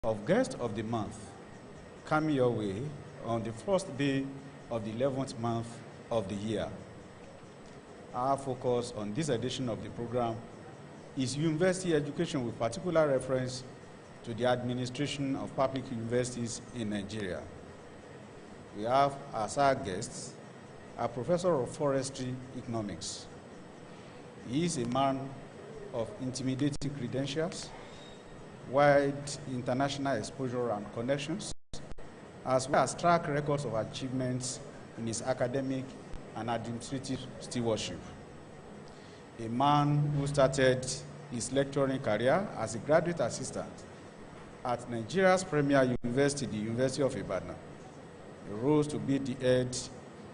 of Guest of the Month coming your way on the first day of the 11th month of the year. Our focus on this edition of the program is university education with particular reference to the administration of public universities in Nigeria. We have as our guests a professor of forestry economics. He is a man of intimidating credentials, wide international exposure and connections, as well as track records of achievements in his academic and administrative stewardship. A man who started his lecturing career as a graduate assistant at Nigeria's premier university, the University of Ibadan. He rose to be the head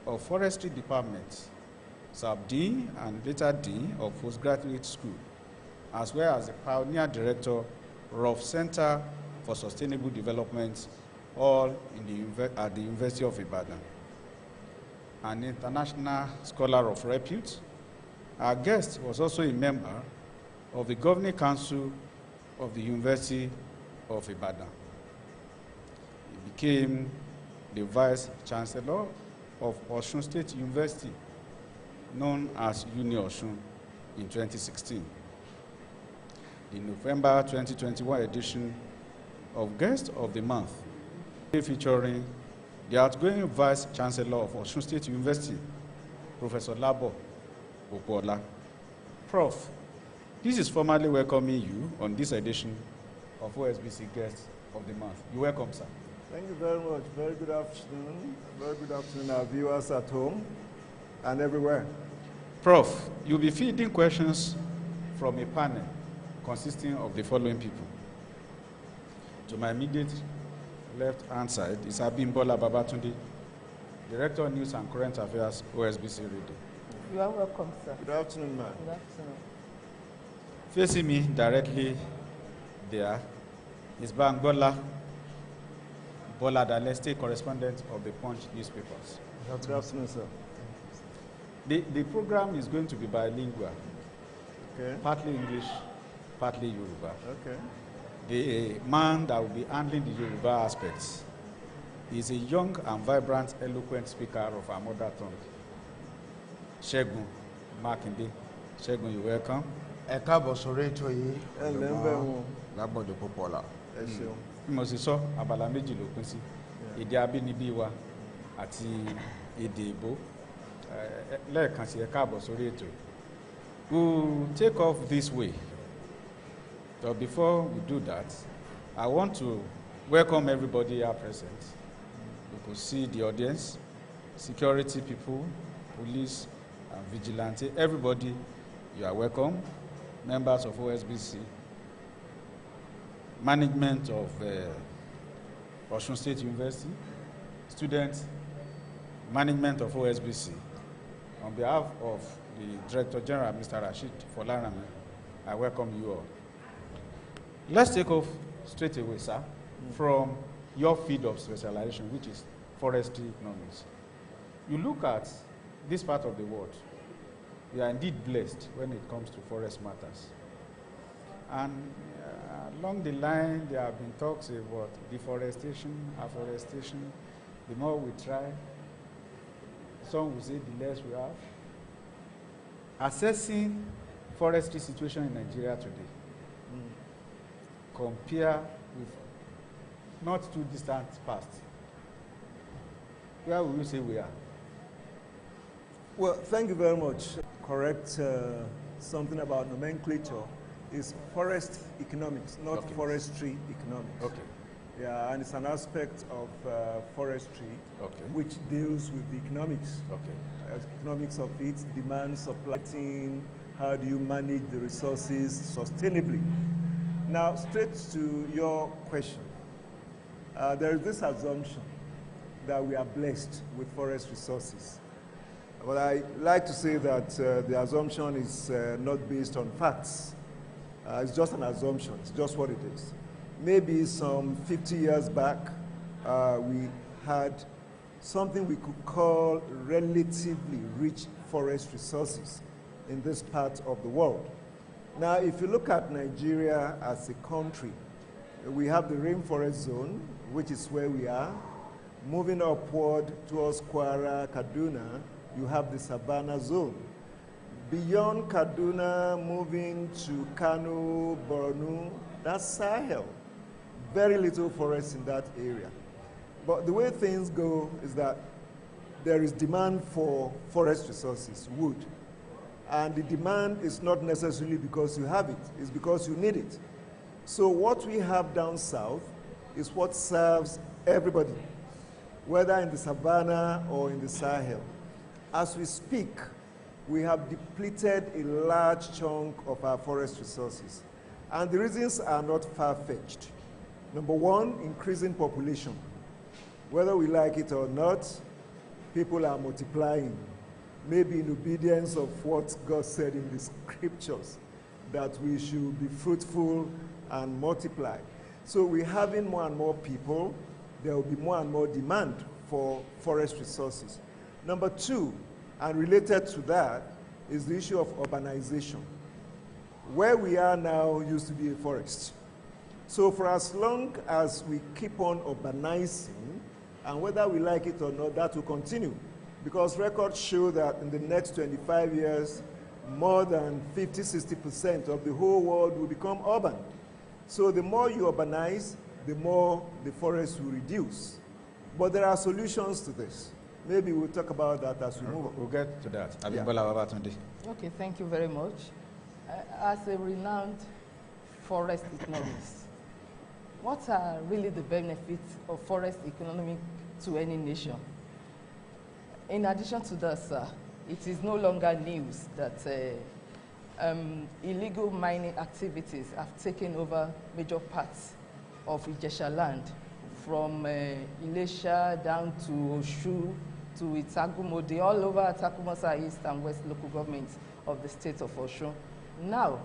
of Forestry Department, Sub-Dean and later Dean of Postgraduate School, as well as the pioneer director of Center for Sustainable Development, all at the University of Ibadan. An international scholar of repute, our guest was also a member of the Governing Council of the University of Ibadan. He became the Vice Chancellor of Osun State University, known as Osun, in 2016. The November 2021 edition of Guest of the Month, featuring the outgoing Vice Chancellor of Osun State University, Professor Labo Popoola. Prof, this is formally welcoming you on this edition of OSBC Guest of the Month. You're welcome, sir. Thank you very much. Very good afternoon. Very good afternoon, our viewers at home and everywhere. Prof, you'll be fielding questions from a panel consisting of the following people. To my immediate left-hand side is Abimbola Babatunde, Director of News and Current Affairs, OSBC Radio. You are welcome, sir. Good afternoon, ma'am. Good afternoon. Facing me directly there is Bangbola Boladale, State Correspondent of the Punch newspapers. Good afternoon, sir. The program is going to be bilingual, Okay. partly English, partly Yoruba. Okay. The man that will be handling the Yoruba aspects is a young and vibrant, eloquent speaker of our mother tongue, Segun Makinde. Segun, you're welcome. Ẹ káàbọ̀ sórí ètò yìí. Ẹ ǹlẹ́ ń bẹ̀ wọ́n. Labo Popoola. Ẹ ṣeun. Bí mo sì sọ, abala méjì ló pín sí. Èdè abínibí wa àti èdè ìbò. Lẹ́ẹ̀kan sí ẹ káàbọ̀ sórí ètò. We'll take off this way. But before we do that, I want to welcome everybody here present. You could see the audience, security people, police, and vigilante. Everybody, you are welcome. Members of OSBC, management of Osun State University, students, management of OSBC. On behalf of the Director General, Mr. Rashid Folarami, I welcome you all. Let's take off straight away, sir, from your field of specialization, which is forestry economics. You look at this part of the world, we are indeed blessed when it comes to forest matters. And along the line, there have been talks about deforestation, afforestation. The more we try, some will say the less we have. Assessing forestry situation in Nigeria today, compare with not too distant past, where will you say we are? Well, thank you very much. Correct something about nomenclature is forest economics, not Okay. forestry economics. Okay. Yeah, and it's an aspect of forestry Okay. which deals with the economics. Okay. Economics of its demand, supply, how do you manage the resources sustainably? Now, straight to your question. There is this assumption that we are blessed with forest resources. But I like to say that the assumption is not based on facts. It's just an assumption. It's just what it is. Maybe some 50 years back, we had something we could call relatively rich forest resources in this part of the world. Now, if you look at Nigeria as a country, We have the rainforest zone, which is where we are. Moving upward towards Kwara, Kaduna, you have the Savannah zone. Beyond Kaduna, moving to Kano, Borno, that's Sahel. Very little forest in that area. But the way things go is that there is demand for forest resources, wood. And the demand is not necessarily because you have it, it's because you need it. So what we have down south is what serves everybody, whether in the savannah or in the Sahel. As we speak, we have depleted a large chunk of our forest resources. And the reasons are not far-fetched. Number one, increasing population. Whether we like it or not, people are multiplying, maybe in obedience of what God said in the scriptures, that we should be fruitful and multiply. So we're having more and more people, there will be more and more demand for forest resources. Number two, and related to that, is the issue of urbanization. Where we are now used to be a forest. So for as long as we keep on urbanizing, and whether we like it or not, that will continue. Because records show that in the next 25 years, more than 50–60% of the whole world will become urban. So the more you urbanize, the more the forest will reduce. But there are solutions to this. Maybe we'll talk about that as we move on. We'll get to that. Yeah. Okay, thank you very much. As a renowned forest economist, what are really the benefits of forest economy to any nation? In addition to that, sir, it is no longer news that illegal mining activities have taken over major parts of Ijesha land, from Ilesha down to Osun, to Itagumode, all over Takumasa East and West local governments of the state of Osun. Now,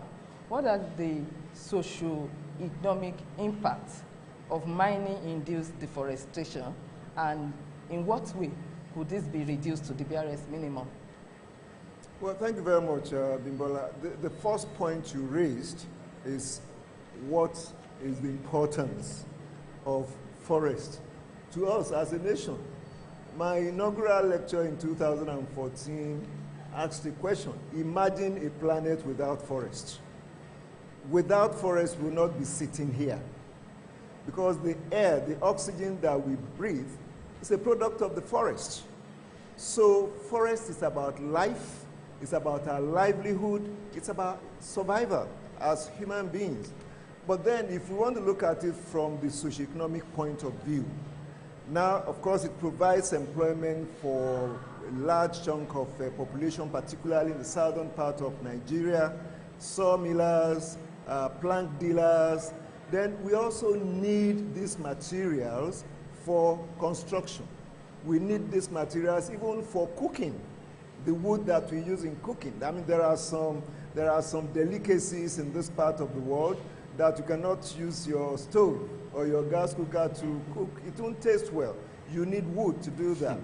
what are the socio-economic impacts of mining-induced deforestation, and in what way could this be reduced to the BRS minimum? Well, thank you very much, Bimbola. The first point you raised is what is the importance of forest to us as a nation. My inaugural lecture in 2014 asked the question, imagine a planet without forest. Without forest, we will not be sitting here. Because the air, the oxygen that we breathe, is a product of the forest. So forest is about life, it's about our livelihood, it's about survival as human beings. But then if we want to look at it from the socioeconomic point of view, now, of course, it provides employment for a large chunk of population, particularly in the southern part of Nigeria, sawmillers, plank dealers. Then we also need these materials for construction. We need these materials even for cooking, the wood that we use in cooking. I mean, there are some delicacies in this part of the world that you cannot use your stove or your gas cooker to cook. It won't taste well. You need wood to do that.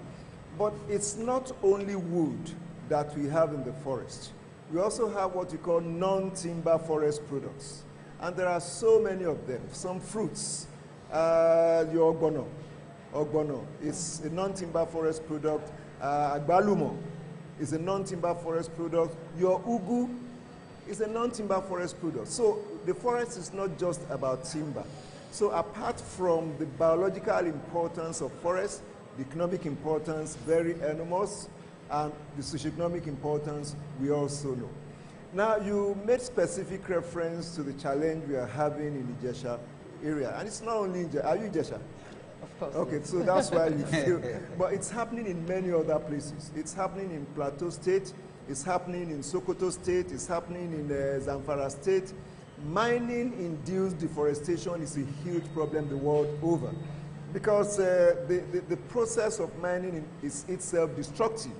But it's not only wood that we have in the forest. We also have what we call non-timber forest products. And there are so many of them. Some fruits, your ogbono is a non-timber forest product. Agbalumo is a non-timber forest product. Your ugu is a non-timber forest product. So the forest is not just about timber. So apart from the biological importance of forest, the economic importance, very enormous, and the socioeconomic importance, we also know. Now, you made specific reference to the challenge we are having in the Ijesha area. And it's not only in Ijesha. Are you Ijesha? Of course. Okay, so that's why you feel. But it's happening in many other places. It's happening in Plateau State. It's happening in Sokoto State. It's happening in Zamfara State. Mining-induced deforestation is a huge problem the world over. Because the process of mining is itself destructive.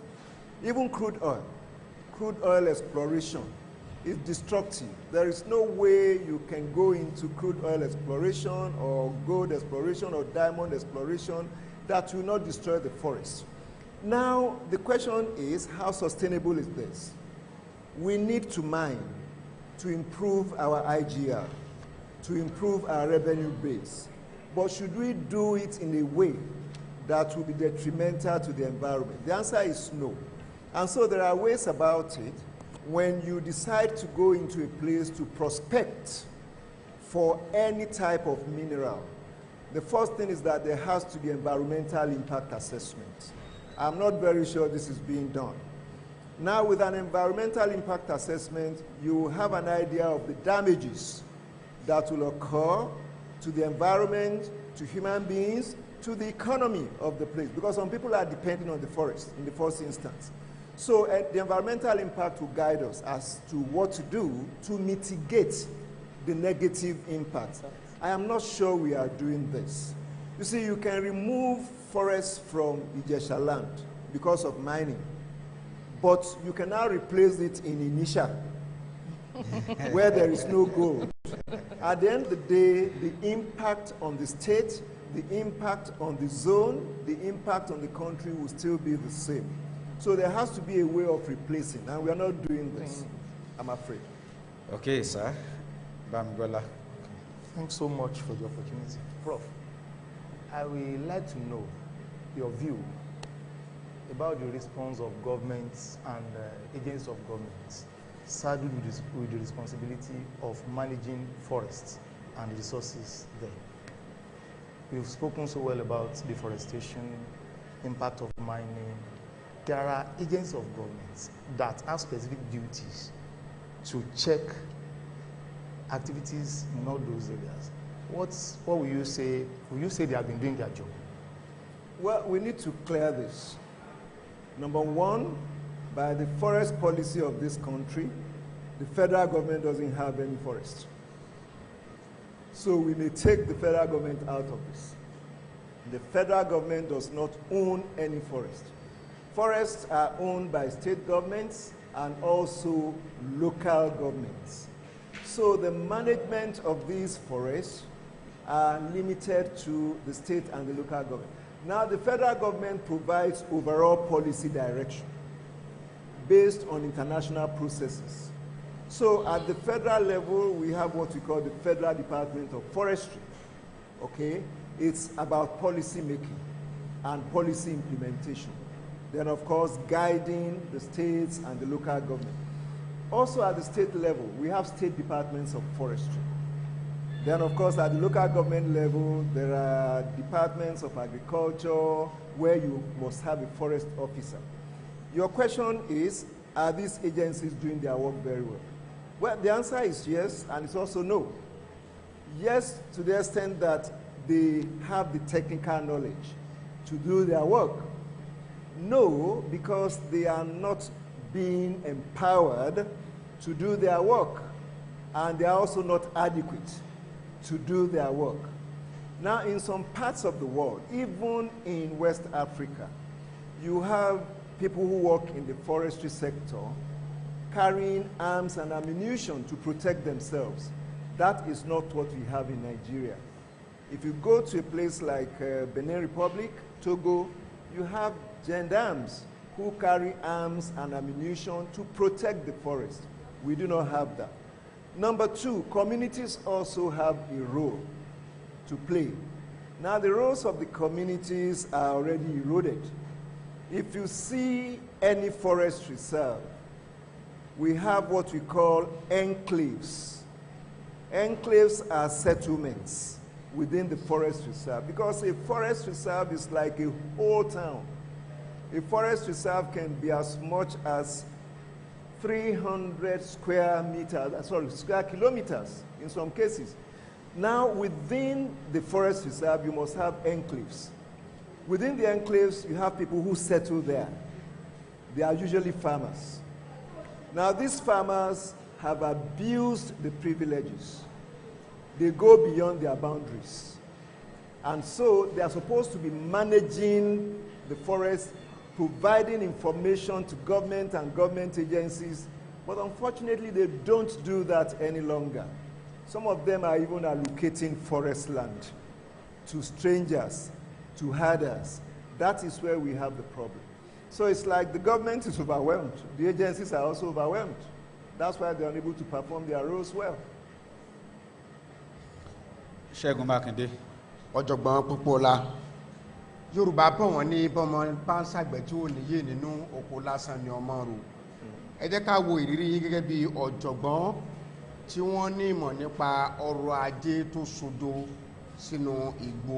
Even crude oil exploration is destructive. There is no way you can go into crude oil exploration or gold exploration or diamond exploration that will not destroy the forest. Now, the question is, how sustainable is this? We need to mine to improve our IGR. to improve our revenue base. But should we do it in a way that will be detrimental to the environment? The answer is no. And so there are ways about it. When you decide to go into a place to prospect for any type of mineral, the first thing is that there has to be environmental impact assessment. I'm not very sure this is being done. Now, with an environmental impact assessment, you have an idea of the damages that will occur to the environment, to human beings, to the economy of the place, because some people are depending on the forest in the first instance. So the environmental impact will guide us as to what to do to mitigate the negative impact. I am not sure we are doing this. You see, you can remove forests from Ijesha land because of mining, but you can now replace it in Inisha, where there is no gold. At the end of the day, the impact on the state, the impact on the zone, the impact on the country will still be the same. So there has to be a way of replacing, and we are not doing this, I'm afraid. Okay, sir. Bamgola. Thanks so much for the opportunity. Prof, I would like to know your view about the response of governments and agents of governments saddled with the responsibility of managing forests and resources there. We've spoken so well about deforestation, impact of mining. There are agents of governments that have specific duties to check activities in all those areas. What will you say? Will you say they have been doing their job? Well, we need to clear this. Number one, by the forest policy of this country, the federal government doesn't have any forest. So we may take the federal government out of this. The federal government does not own any forest. Forests are owned by state governments and also local governments. So the management of these forests are limited to the state and the local government. Now, the federal government provides overall policy direction based on international processes. So at the federal level, we have what we call the Federal Department of Forestry. Okay? It's about policy making and policy implementation. Then, of course, guiding the states and the local government. Also at the state level, we have state departments of forestry. Then, of course, at the local government level, there are departments of agriculture where you must have a forest officer. Your question is, are these agencies doing their work very well? Well, the answer is yes, and it's also no. Yes, to the extent that they have the technical knowledge to do their work. No, because they are not being empowered to do their work, and they are also not adequate to do their work. Now, in some parts of the world, even in West Africa, you have people who work in the forestry sector carrying arms and ammunition to protect themselves. That is not what we have in Nigeria. If you go to a place like Benin Republic, Togo, you have gendarmes who carry arms and ammunition to protect the forest. We do not have that. Number two, communities also have a role to play. Now, the roles of the communities are already eroded. If you see any forest reserve, we have what we call enclaves. Enclaves are settlements within the forest reserve, because a forest reserve is like a whole town. A forest reserve can be as much as 300 square kilometers in some cases. Now, within the forest reserve, you must have enclaves. Within the enclaves, you have people who settle there. They are usually farmers. Now, these farmers have abused the privileges. They go beyond their boundaries. And so they are supposed to be managing the forest, providing information to government and government agencies, but unfortunately they don't do that any longer. Some of them are even allocating forest land to strangers, to herders. That is where we have the problem. So it's like the government is overwhelmed. The agencies are also overwhelmed. That's why they're unable to perform their roles well. Ṣẹ́gun Mákindé. Ọ̀jọ̀gbọ́n Popoola. Yorùbá bọ̀ wọ́n ní bọ́mọ bá ń ṣàgbẹ̀ tí ó níyè nínú oko lásán ni ọmọ rò. Ẹ jẹ́ ká wo ìrírí yín gẹ́gẹ́ bí ọ̀jọ̀gbọ́n tí wọ́n ní ìmọ̀ nípa ọrọ̀ ajé tó sodo sínú igbó.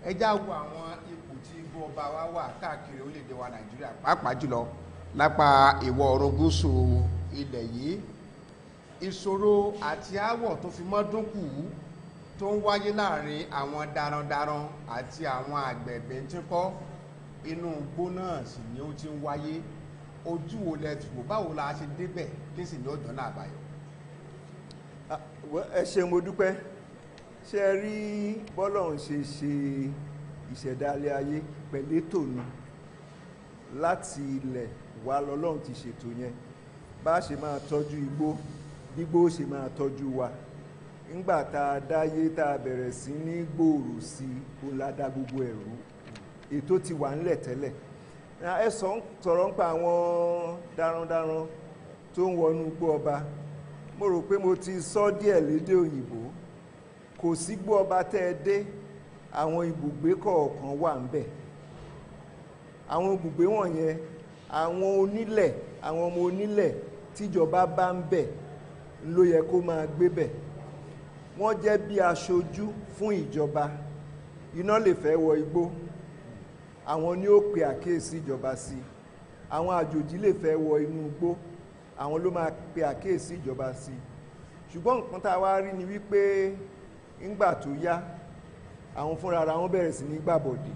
Ẹ já wo àwọn ipò tí igbó ọba wa wà káàkiri orílẹ̀-èdè wa Nàìjíríà pàápàá jùlọ lápá ìwọ̀ oòrùn gúúsù ilẹ̀ yìí. Ìṣòro àti aáwọ̀ tó fi mọ́ dúnkù tó ń wáyé láàrin àwọn darandaran àti àwọn àgbẹ̀ bẹ́ntíkọ́ inú igbó náà sì ni ó ti ń wáyé. Ojú wo lẹ ti wò, báwo la ṣe débẹ̀ kí sì ní ọ̀dọ́ náà àbáyọ. Ẹ ṣé mo dúpẹ́. Ṣé ẹ rí bọ́lọ́run ṣe ìṣẹ̀dálẹ̀ ayé pẹ̀lú ètò ni láti ilẹ̀ wá lọ́lọ́run ti ṣètò yẹn bá ṣe máa tọ́jú igbó gbígbó ṣe máa tọ́jú wa. Ńgbà tá a dáyé tá a bẹ̀rẹ̀ sí ní gbòòrò sí òun la dá gbogbo ẹ̀rú ètò ti wà ńlẹ̀ tẹ́lẹ̀. Ẹ sọ̀rọ̀ ń pa àwọn darandaran tó ń wọnú igbó ọba. Mo rò pé mo ti sọ díẹ̀ lédè òyìnbó. Kò sí igbó ọba tẹ́ ẹ dé àwọn ibùgbé kọ̀ọ̀kan wà ń bẹ̀. Àwọn ibùgbé wọ̀nyẹn àwọn onílẹ̀ àwọn ọmọ onílẹ̀ tíjọba bá ń bẹ̀ ló yẹ kó máa gbé bẹ̀. Wọ́n jẹ́ bí aṣojú fún ìjọba. Iná lè fẹ́ wọ igbó, àwọn ni ó pe àkíyèsí ìjọba sí. Àwọn àjòjì lè fẹ́ wọ inú igbó, àwọn ló máa pe àkíyèsí ìjọba sí. Ṣùgbọ́n nǹkan tá a wá rí ni wípé ńgbà tó yá àwọn fúnra ara wọn bẹ̀rẹ̀ sí ní gbàbọ̀dé.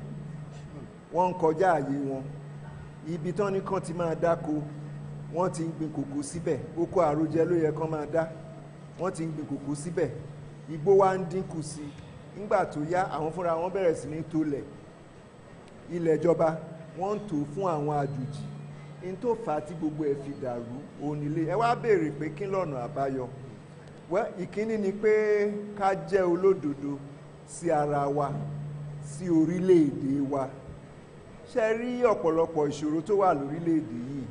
Wọ́n ń kọjá àyè wọn. Ibi tán ní kán ti máa dáko wọ́n ti ń gbin kòkó síbẹ̀. Oko àròjẹ ló yẹ kán máa dá, wọ́n ti ń gbin kòkó síbẹ̀. Igbó wa ń dínkù sí i. Ńgbà tó yá àwọn fúnra wọn bẹ̀rẹ̀ sí ní tolẹ̀. Ilẹ̀ ìjọba wọ́n ń tò fún àwọn àjòjì. In tó fà á tí gbogbo ẹ̀ fi dàrú onílé. Ẹ wá béèrè pé kí lọ́nà àbáyọ. Ìkíní ni pé ká jẹ́ olódodo sí ara wa, sí orílẹ̀-èdè wa. Ṣé rí ọ̀pọ̀lọpọ̀ ìṣòro tó wà lórílẹ̀-èdè yìí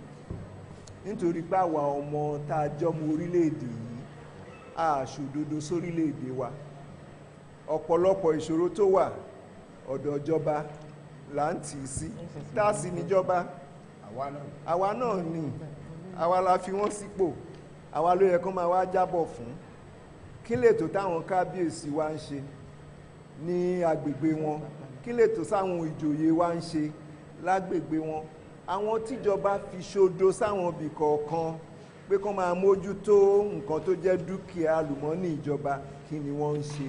nítorí pé àwa ọmọ tá a jọmọ orílẹ̀-èdè yìí àṣòdodo sórílẹ̀-èdè wa. Ọ̀pọ̀lọpọ̀ ìṣòro tó wà ọ̀dọ̀ ìjọba là ń tì í sí. Tá a sì níjọba àwa náà ni àwa la fi wọ́n sípò, àwa ló yẹ kó máa wá jábọ̀ fún. Kí lètò táwọn kábíyèsí wa ń ṣe ní agbègbè wọn, kí lètò sáwọn ìjòyè wa ń ṣe lágbègbè wọn. Àwọn tíjọba fi ṣodo sáwọn ibì kọ̀ọ̀kan pé kó máa mójútó nǹkan tó jẹ́ dúkìá àlùmọ́ọ́nì ìjọba, kí ni wọ́n ń ṣe.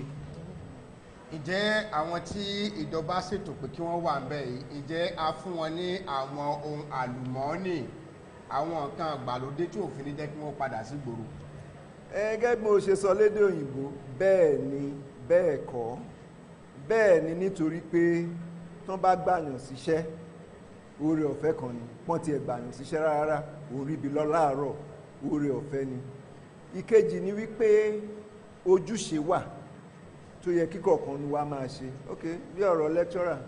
Ǹjẹ́ àwọn tí ìjọba ṣètò pé kí wọ́n wà ń bẹ̀ yìí, ǹjẹ́ a fún wọn ní àwọn ohun àlùmọ́ọ́nì, àwọn nǹkan ìgbàlódé tí òfin ní jẹ́ kí wọ́n padà sí gbòòrò? Gẹ́gẹ́ bí mo ṣe sọ lédè òyìnbó, bẹ́ẹ̀ ni bẹ́ẹ̀ kọ́. Bẹ́ẹ̀ ni nítorí pé tán bá gbàyàn síṣẹ́ oore ọ̀fẹ́ kan ni. Pọ́n ti ẹ̀ gbàyàn síṣẹ́ rárá, oríbi lọ láàárọ̀, oore ọ̀fẹ́ ni. Ìkejì ni wípé ojúṣe wà tó yẹ kíkọ̀ọ̀kan ni wá máa ṣe. Bí ọ̀rọ̀ lecturer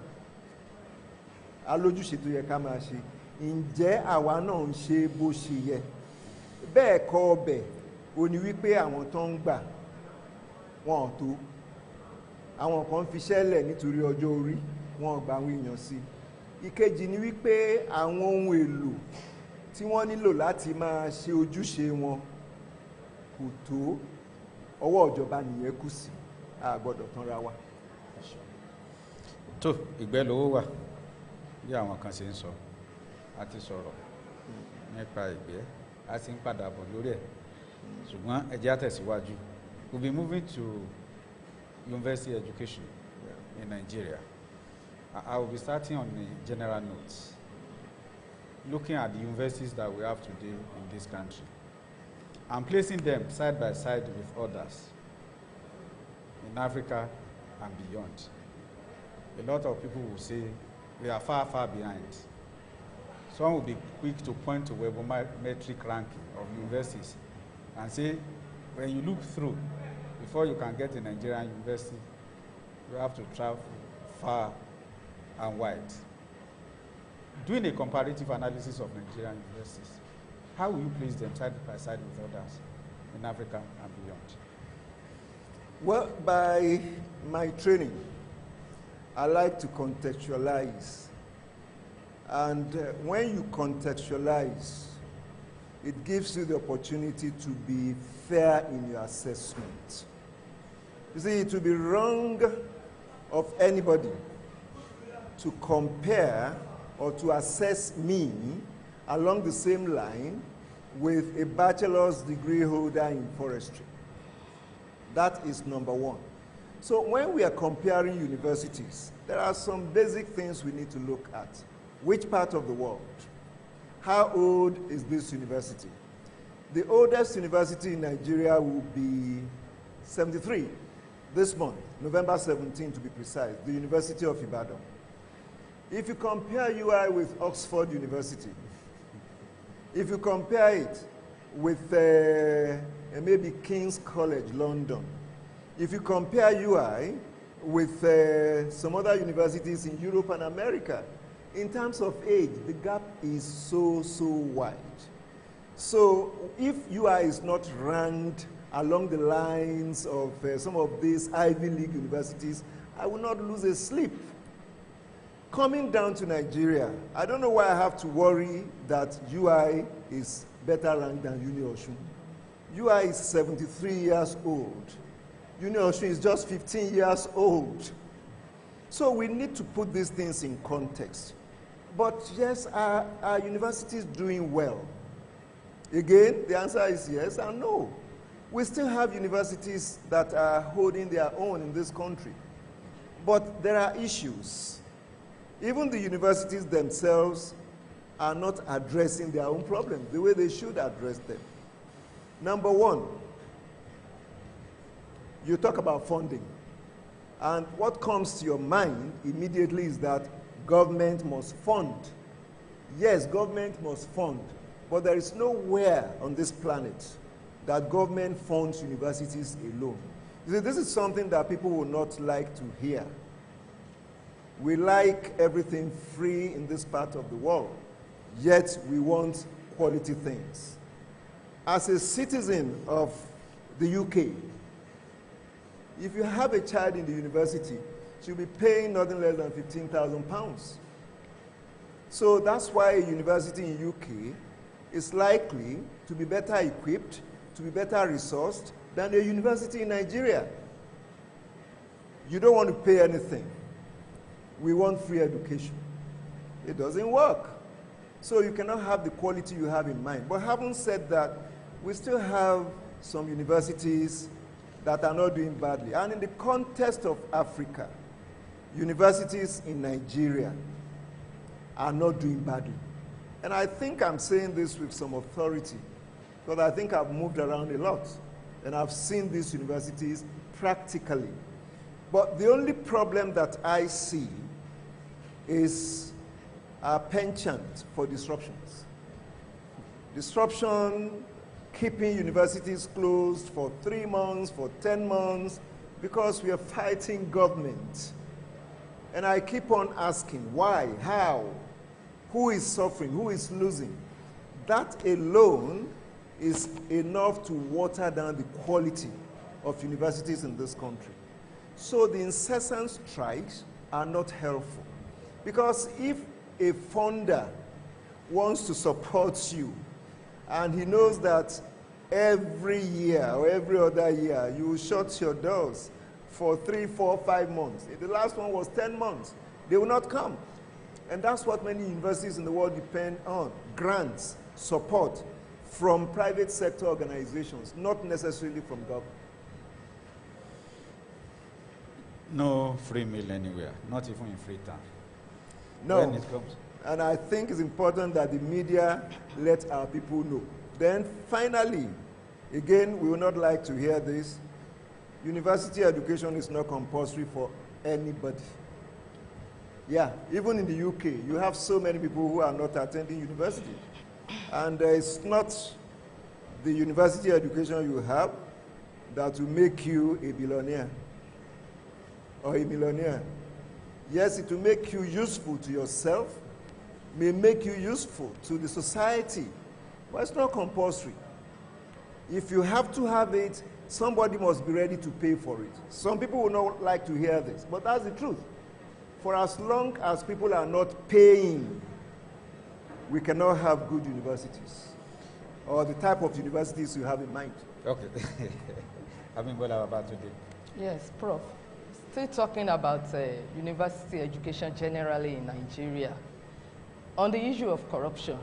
alójúṣe tó yẹ ká máa ṣe. Ǹjẹ́ àwa náà ń ṣe bó ṣe yẹ? Bẹ́ẹ̀ kọ́ ọbẹ̀ ó ní wípé àwọn tó ń gbà wọn ò tó. Àwọn kan fi ṣẹ́lẹ̀ nítorí ọjọ́ orí, wọn ò gba àwọn èèyàn sí. Ìkejì ni wípé àwọn ohun èlò tí wọ́n nílò láti máa ṣe ojúṣe wọn kò tó. Ọwọ́ ìjọba nìyẹn kù sí. A gbọ́dọ̀ tanra wa. Tó ìgbẹ́ lówó wà bí àwọn kan ṣe ń sọ. A ti sọ̀rọ̀ nípa ìgbẹ́, a sì ń padà bọ̀ lórí ẹ̀. Ṣùgbọ́n ẹ jẹ́ á tẹ̀síwájú. We'll be moving to university education in Nigeria. I will be starting on a general note, looking at the universities that we have today in this country and placing them side by side with others in Africa and beyond. A lot of people will say we are far, far behind. Some will be quick to point to webometric ranking of universities and say, when you look through, before you can get a Nigerian university, you have to travel far and wide. Doing a comparative analysis of Nigerian universities, how will you place them side by side with others in Africa and beyond? Well, by my training, I like to contextualize. And when you contextualize, it gives you the opportunity to be fair in your assessment. You see, it would be wrong of anybody to compare or to assess me along the same line with a bachelor's degree holder in forestry. That is number one. So when we are comparing universities, there are some basic things we need to look at. Which part of the world? How old is this university? The oldest university in Nigeria will be 73 this month, November 17 to be precise, the University of Ibadan. If you compare UI with Oxford University, if you compare it with maybe King's College, London, if you compare UI with some other universities in Europe and America, in terms of age, the gap is so wide. So if UI is not ranked along the lines of some of these Ivy League universities, I will not lose a sleep. Coming down to Nigeria, I don't know why I have to worry that UI is better ranked than Uni Osun. UI is 73 years old. Uni Osun is just 15 years old. So we need to put these things in context. But yes, are universities doing well? Again, the answer is yes and no. We still have universities that are holding their own in this country. But there are issues. Even the universities themselves are not addressing their own problems the way they should address them. Number one, you talk about funding. And what comes to your mind immediately is that government must fund. Yes, government must fund. But there is nowhere on this planet that government funds universities alone. You see, this is something that people will not like to hear. We like everything free in this part of the world, yet we want quality things. As a citizen of the UK, if you have a child in the university, she'll be paying nothing less than £15,000. So that's why a university in UK is likely to be better equipped, to be better resourced than a university in Nigeria. You don't want to pay anything. We want free education. It doesn't work. So you cannot have the quality you have in mind. But having said that, we still have some universities that are not doing badly. And in the context of Africa, universities in Nigeria are not doing badly. And I think I'm saying this with some authority, because I think I've moved around a lot, and I've seen these universities practically. But the only problem that I see is a penchant for disruptions. Disruption, keeping universities closed for 3 months, for 10 months, because we are fighting government. And I keep on asking, why, how, who is suffering, who is losing? That alone is enough to water down the quality of universities in this country. So the incessant strikes are not helpful. Because if a funder wants to support you, and he knows that every year or every other year you will shut your doors for 3, 4, 5 months. If the last one was 10 months, they will not come. And that's what many universities in the world depend on, grants, support from private sector organizations, not necessarily from government. No free meal anywhere, not even in Freetown. No. When it comes. And I think it's important that the media let our people know. Then finally, again, we would not like to hear this. University education is not compulsory for anybody. Yeah, even in the UK, you have so many people who are not attending university. And it's not the university education you have that will make you a billionaire or a millionaire. Yes, it will make you useful to yourself, may make you useful to the society, but it's not compulsory. If you have to have it, somebody must be ready to pay for it. Some people will not like to hear this, but that's the truth. For as long as people are not paying, we cannot have good universities, or the type of universities you have in mind. Okay. I mean, what I'm about to do. Yes, Prof. Still talking about university education generally in Nigeria. On the issue of corruption,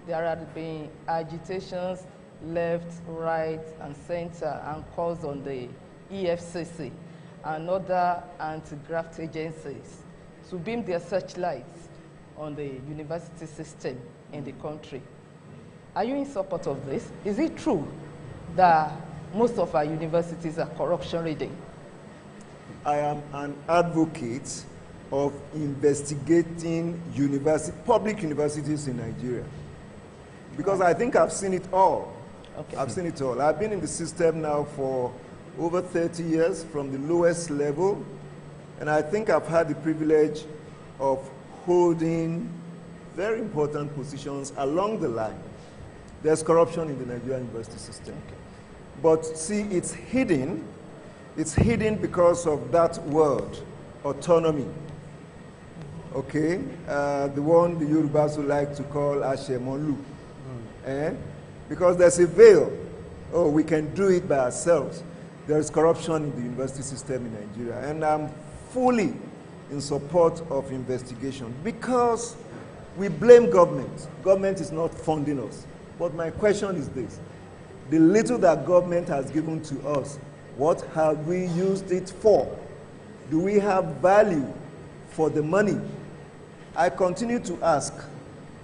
there have been agitations left, right, and center, and calls on the EFCC and other anti-graft agencies to beam their searchlights on the university system in the country. Are you in support of this? Is it true that most of our universities are corruption-ridden? I am an advocate of investigating public universities in Nigeria, because I think I've seen it all. Okay. I've seen it all. I've been in the system now for over 30 years from the lowest level, and I think I've had the privilege of holding very important positions along the line. There's corruption in the Nigerian university system. Okay. But see, it's hidden. It's hidden because of that word, autonomy. Okay? The one the Yorubas would like to call Ashemolu. Because there's a veil. Oh, we can do it by ourselves. There is corruption in the university system in Nigeria. And I'm fully in support of investigation because we blame government. Government is not funding us. But my question is this. The little that government has given to us, what have we used it for? Do we have value for the money? I continue to ask,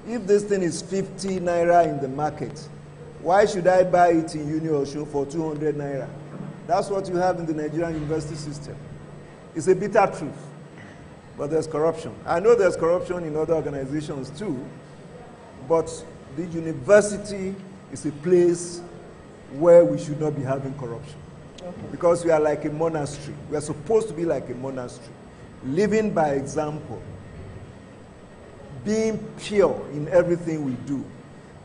if this thing is 50 naira in the market, why should I buy it in Osun for 200 naira? That's what you have in the Nigerian university system. It's a bitter truth, but there's corruption. I know there's corruption in other organizations too, but the university is a place where we should not be having corruption. Okay. Because we are like a monastery. We are supposed to be like a monastery, living by example, being pure in everything we do.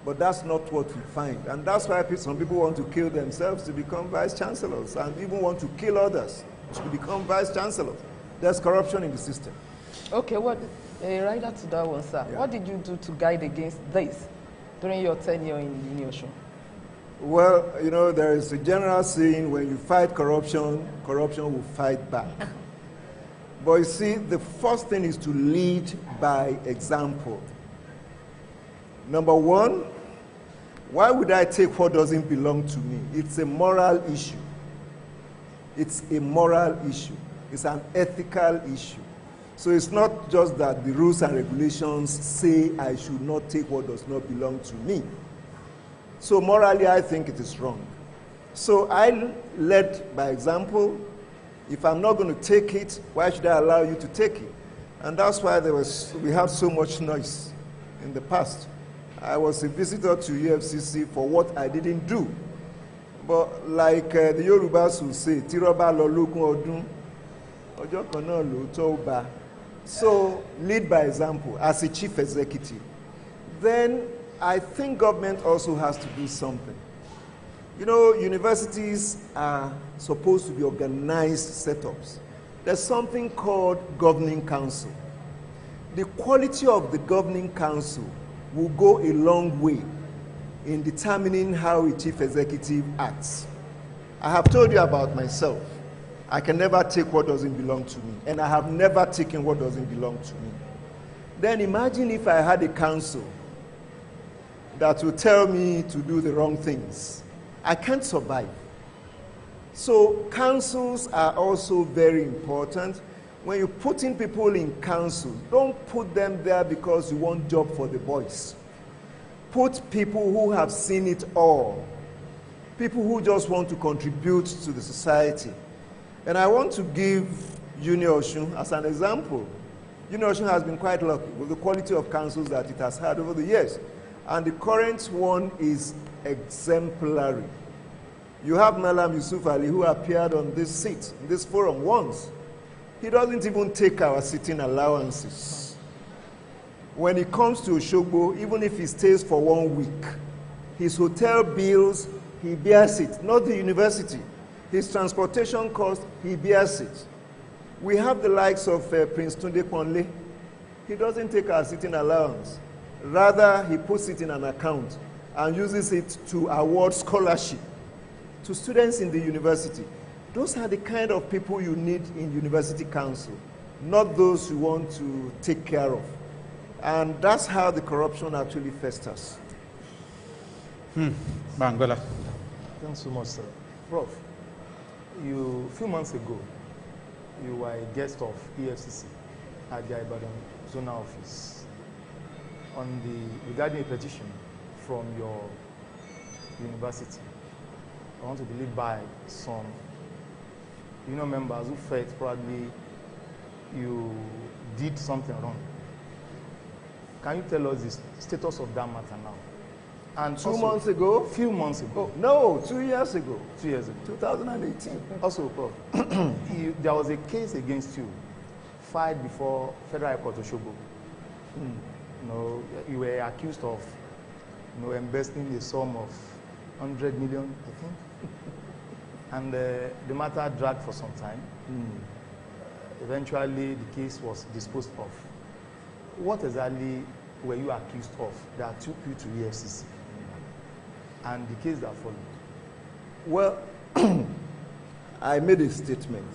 But that's not what we find. And that's why some people want to kill themselves to become vice chancellors and even want to kill others to become vice chancellors. There's corruption in the system. Okay, right up to that one, sir. Yeah. What did you do to guide against this during your tenure in Osun? Well, you know, there is a general saying, when you fight corruption, corruption will fight back. But you see, the first thing is to lead by example. Number one, why would I take what doesn't belong to me? It's a moral issue. It's a moral issue. It's an ethical issue. So it's not just that the rules and regulations say I should not take what does not belong to me. So morally, I think it is wrong. So I led by example. If I'm not going to take it, why should I allow you to take it? And that's why we have so much noise in the past. I was a visitor to UFCC for what I didn't do. But like the Yorubas will say, Tiroba lo lokun odun, ojo kan na lo to ba. So lead by example as a chief executive. Then I think government also has to do something. You know, universities are supposed to be organized setups. There's something called governing council. The quality of the governing council will go a long way in determining how a chief executive acts. I have told you about myself. I can never take what doesn't belong to me, and I have never taken what doesn't belong to me. Then imagine if I had a council that would tell me to do the wrong things. I can't survive. So councils are also very important. When you're putting people in councils, don't put them there because you want job for the boys. Put people who have seen it all. People who just want to contribute to the society. And I want to give Osun as an example. Osun has been quite lucky with the quality of councils that it has had over the years. And the current one is exemplary. You have Malam Yusuf Ali, who appeared on this seat, in this forum once. He doesn't even take our sitting allowances. When he comes to Oshogbo, even if he stays for 1 week, his hotel bills he bears it, not the university. His transportation cost, he bears it. We have the likes of Prince Tunde Kwanle. He doesn't take our sitting allowance. Rather, he puts it in an account and uses it to award scholarship to students in the university. Those are the kind of people you need in university council, not those you want to take care of. And that's how the corruption actually festers. Bangola. Thanks so much, sir. Prof, a few months ago, you were a guest of EFCC at the Ibadan zonal office regarding a petition from your university. I want to believe by some members who felt probably you did something wrong. Can you tell us the status of that matter now? And Few months ago? Few months ago. Oh, no, 2 years ago. 2 years ago. 2018. Also, Prof, there was a case against you filed before Federal High Court Osogbo. You were accused of embezzling a sum of 100 million, I think. And the matter dragged for some time. Eventually, the case was disposed of. What exactly were you accused of that took you to EFCC? And the case that followed? Well, I made a statement,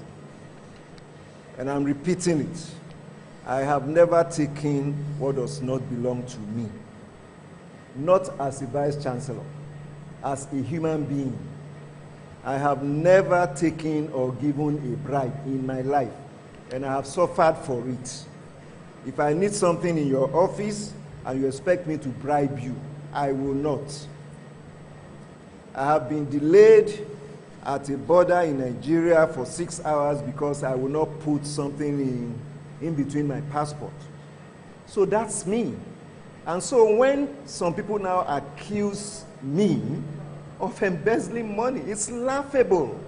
and I'm repeating it. I have never taken what does not belong to me, not as a Vice Chancellor, as a human being. I have never taken or given a bribe in my life, and I have suffered for it. If I need something in your office and you expect me to bribe you, I will not. I have been delayed at a border in Nigeria for 6 hours because I will not put something in between my passport. So that's me. And so when some people now accuse me of embezzling money, it's laughable.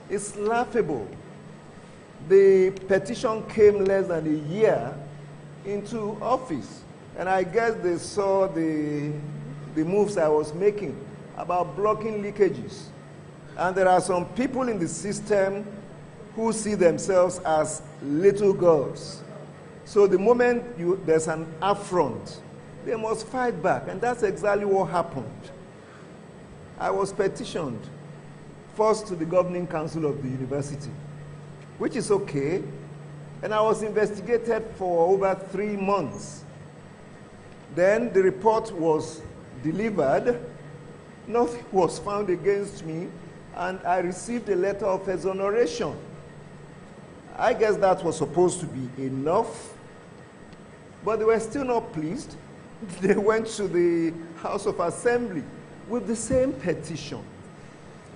It's laughable. The petition came less than a year into office, and I guess they saw the moves I was making about blocking leakages. And there are some people in the system who see themselves as little gods. So the moment there's an affront, they must fight back, and that's exactly what happened. I was petitioned first to the governing council of the university, which is okay, and I was investigated for over 3 months. Then the report was delivered, nothing was found against me, and I received a letter of exoneration. I guess that was supposed to be enough, but they were still not pleased. They went to the House of Assembly with the same petition.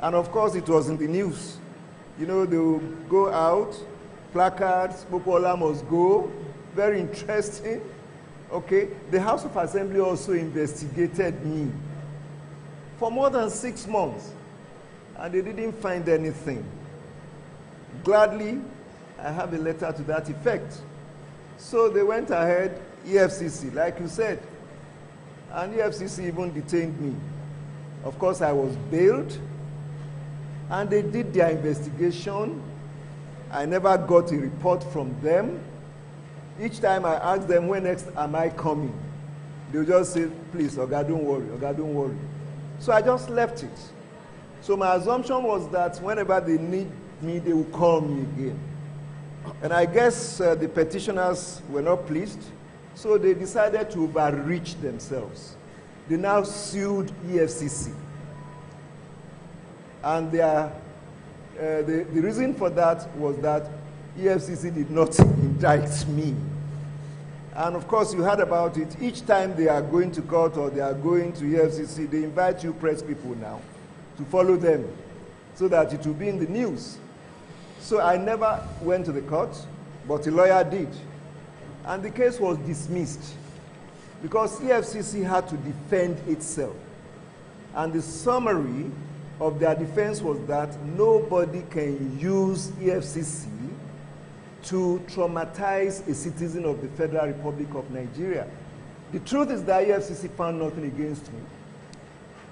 And of course, it was in the news. They will go out, placards, Popoola must go, very interesting. Okay, the House of Assembly also investigated me for more than 6 months, and they didn't find anything. Gladly, I have a letter to that effect. So they went ahead, EFCC, like you said, and EFCC even detained me. Of course, I was bailed, and they did their investigation. I never got a report from them. Each time I asked them, when next am I coming? They'll just say, please, Oga, don't worry, Oga, don't worry. So I just left it. So my assumption was that whenever they need me, they will call me again. And I guess the petitioners were not pleased, so they decided to overreach themselves. They now sued EFCC. And the reason for that was that EFCC did not indict me. And of course, you heard about it. Each time they are going to court or they are going to EFCC, they invite you press people now to follow them so that it will be in the news. So I never went to the court, but a lawyer did. And the case was dismissed because EFCC had to defend itself. And the summary of their defense was that nobody can use EFCC to traumatize a citizen of the Federal Republic of Nigeria. The truth is that EFCC found nothing against me.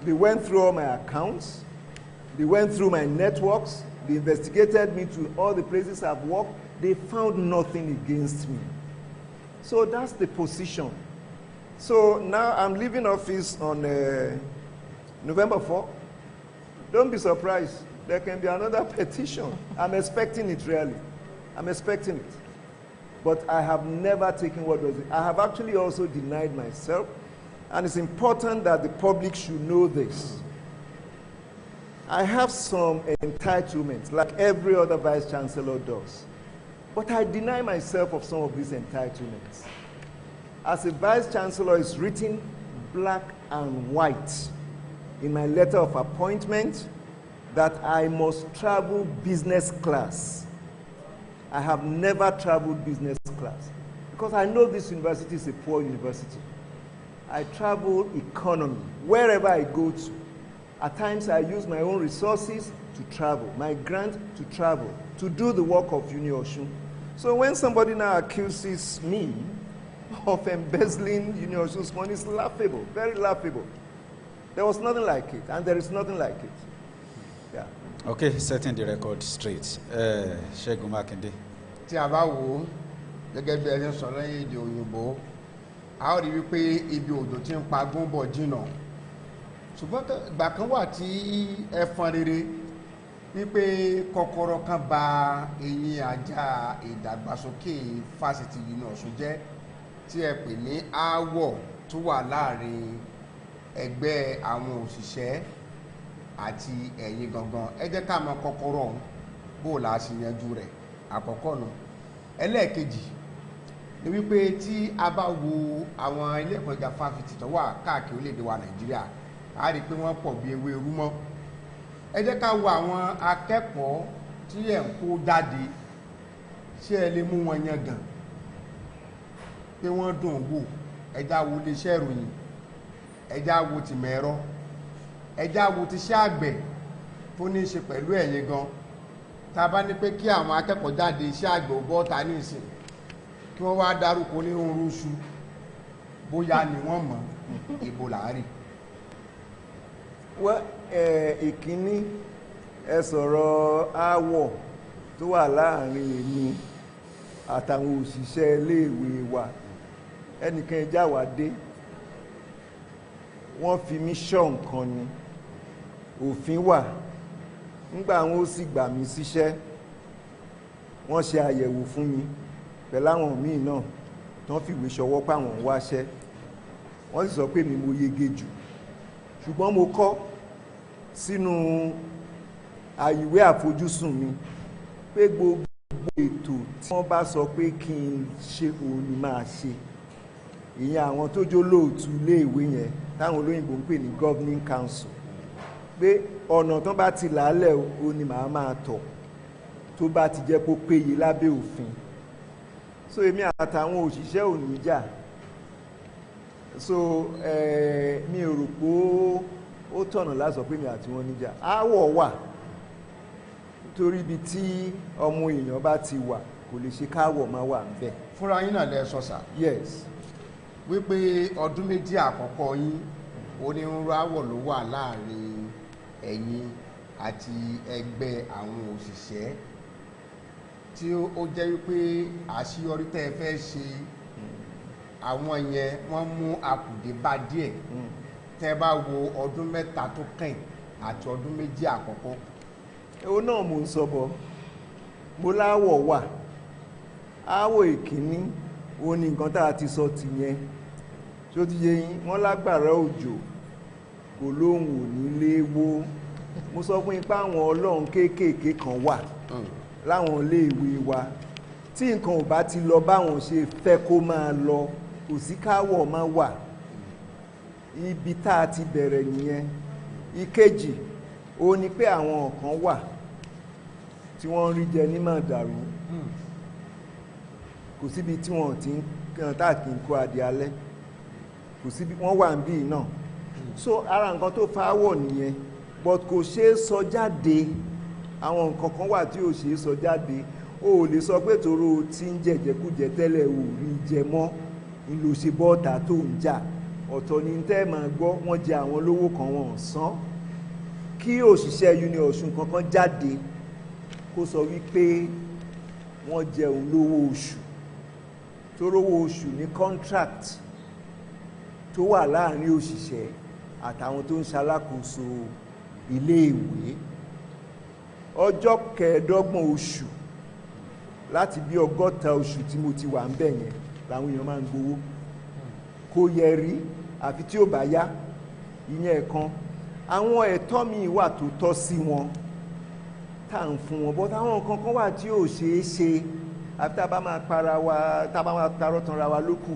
They went through all my accounts. They went through my networks. They investigated me to all the places I've worked. They found nothing against me. So that's the position. So now I'm leaving office on November 4. Don't be surprised. There can be another petition. I'm expecting it, really. I'm expecting it. But I have never taken what was it. I have actually also denied myself. And it's important that the public should know this. I have some entitlements, like every other Vice Chancellor does. But I deny myself of some of these entitlements. As a Vice Chancellor, it's written black and white in my letter of appointment that I must travel business class. I have never traveled business class because I know this university is a poor university. I travel economy, wherever I go to. At times I use my own resources to travel, my grant to travel, to do the work of Uni Osun. So when somebody now accuses me of embezzling Uni Osun's money, it's laughable, very laughable. There was nothing like it, and there is nothing like it. Yeah. Okay, setting the record straight. Segun Makinde. Tí a bá wò gẹ́gẹ́ bí ẹni sọ lẹ́yìn èdè òyìnbó, a ó rí wípé ibi òjò tí ń pa gúnbọ̀ jìnnà. Ṣùgbọ́n ìgbà kan wà tí ẹfọn rere wípé kọ́kọ́rọ́ kan ba eyín ajá ìdàgbàsókè fásitì Uni Osun jẹ́ tí ẹ pè ní aáwọ̀ tó wà láàrin ẹgbẹ́ àwọn òṣìṣẹ́ àti ẹ̀yin gangan. Ẹ jẹ́ ká mọ̀ kọ́kọ́rọ́ ọ̀hún bó la ṣe yanjú rẹ̀ àkọ́kọ́ nù. Ẹlẹ́ẹ̀kejì ni wípé tí a bá wo àwọn ilé ẹ̀kọ́ gíga fáfitì tó wà káàkiri orílẹ̀-èdè wa Nàìjíríà, a rí pé wọ́n pọ̀ bí ewé rúmọ́. Ẹ jẹ́ ká wo àwọn akẹ́kọ̀ọ́ tí ẹ̀ ń kó jáde, ṣé ẹ lè mú wọn yangàn pé wọ́n dùn wò? Ẹ já wo iléeṣẹ́ ìròyìn, ẹ já wo tìmọ̀ ẹ̀rọ, ẹ já wo tiṣẹ́ àgbẹ̀ tó ní í ṣe pẹ̀lú ẹ̀yin gan. Tá a bá ní pé kí àwọn akẹ́kọ̀ọ́ jáde iṣẹ́ àgbẹ̀ ò bọ́ ta ní ìsìn kí wọ́n wá dárúkọ onírúurú iṣu, bóyá ni wọ́n mọ̀ ìbò láàárín. Well, ìkíní ẹ sọ̀rọ̀ aáwọ̀ tó wà láàrin èmi àtàwọn òṣìṣẹ́ iléèwé wa. Ẹnìkan ẹjá wá dé, wọ́n fi mí ṣọ́ nǹkan ni, òfin wà. Nígbà wọn ó sì gbà mí síṣẹ́, wọ́n ṣe àyẹ̀wò fún mi pẹ̀lú àwọn míì náà tán fìwé ṣọwọ́ páwọn ń wáṣẹ́. Wọ́n sì sọ pé mi mo yege jù, ṣùgbọ́n mo kọ́ sínú ìwé àfojúsùn mi pé gbogbo ètò tí wọ́n bá sọ pé kí n ṣe òun ni máa ṣe. Ìyẹn àwọn tó jó lóòtú iléèwé yẹn táwọn olóyìnbó ń pè ní governing council, pé ọ̀nà tán bá ti làálẹ̀ o ni màá máa tọ̀ tó bá ti jẹ́ kó péye lábẹ́ òfin. So èmi àtàwọn òṣìṣẹ́ ò ní jà. So mi ò rò pé ó tọ̀nà láti sọ pé mi àti wọn níjà. Aáwọ̀ wà nítorí ibi tí ọmọ èèyàn bá ti wà kò lè ṣe káwọ̀ máa wà ń bẹ̀. Fúnra yín náà lẹ sọ sà. Yes. Wípé ọdún méjì àkọ́kọ́ yín onírúurú aáwọ̀ ló wà láàrin ẹ̀yin àti ẹgbẹ́ àwọn òṣìṣẹ́ tí ó jẹ́ wípé àṣeyọrí tẹ́ ẹ fẹ́ ṣe àwọn yẹn wọ́n mú àkùdé bá díẹ̀. Tẹ́ bá wo ọdún mẹ́ta tó kàn àti ọdún méjì àkọ́kọ́. Èwo náà mò ń sọ bọ̀, mo láwọ̀ wà. Aáwọ̀ ìkíní ó ní nǹkan tá a ti sọ ti yẹn tí ó ti yé yín. Wọ́n lágbára òjò kò lóhùn ò ní léwó. Mo sọ fún yín pé àwọn ọlọ́run kéékèèké kan wà láwọn iléèwé wa tí nǹkan ò bá ti lọ báwọn ṣe fẹ́ kó máa lọ, kò sí káwọ̀ máa wà. Ibi tá a ti bẹ̀rẹ̀ nìyẹn. Ìkejì ó ní pé àwọn kan wà tí wọ́n ń rí jẹ ní màdàrú, kò síbi tí wọ́n ti ń kàn tá kí n kó adìẹ alẹ́, kò síbi wọ́n wà ń bí náà. So ara nǹkan tó fa áwọ̀ nìyẹn, but kò ṣeé sọ jáde. Àwọn nǹkan kan wà tí ò ṣeé sọ jáde. O ò lè sọ pé tòró tí ń jẹjẹkújẹ tẹ́lẹ̀ ò rí jẹ mọ́ ń lo ṣe bọ́ọ̀tà tó ń jà. ọ̀tọ̀ ni tẹ́ máa gbọ́ wọ́n jẹ àwọn lówó kan wọn san kí òṣìṣẹ́ Union Ọ̀ṣun kankan jáde kó sọ wípé wọ́n jẹun lówó oṣù tó rówó oṣù ní contract tó wà láàrin òṣìṣẹ́ àtàwọn tó ń ṣalákòóso iléèwé ọjọ́ 25 oṣù láti bí 60 oṣù tí mo ti wà ń bẹ̀ yẹn làwọn èèyàn máa ń gbowó kò yẹ rí àfi tí ó bá yá ìyẹn ẹ̀kan àwọn ẹ̀tọ́ mi wà tó tọ́ sí wọn tá à ń fún wọn bọ́tà àwọn nǹkan kan wà tí ò ṣeé ṣe àfi tá a bá máa para wa tá a bá máa tarọ́ tanra wa lókù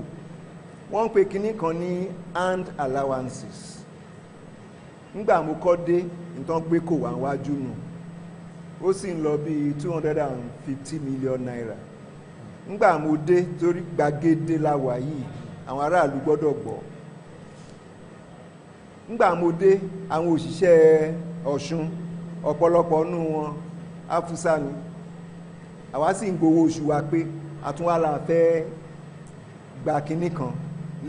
wọ́n ń pe kinní kan ní hand allowances nígbà mo kọ́ dé nǹkan gbé kò wá wájú nù ó sì ń lọ bí 250 million naira nígbà mo dé torí gbàgede la wà yìí àwọn aráàlú gbọ́dọ̀ gbọ́ nígbà mo dé àwọn òṣìṣẹ́ Ọ̀ṣun ọ̀pọ̀lọpọ̀ nú wọn áfúsá ni àwa sì ń gbowó oṣù wa pé àtúnwá la fẹ́ gba kinní kan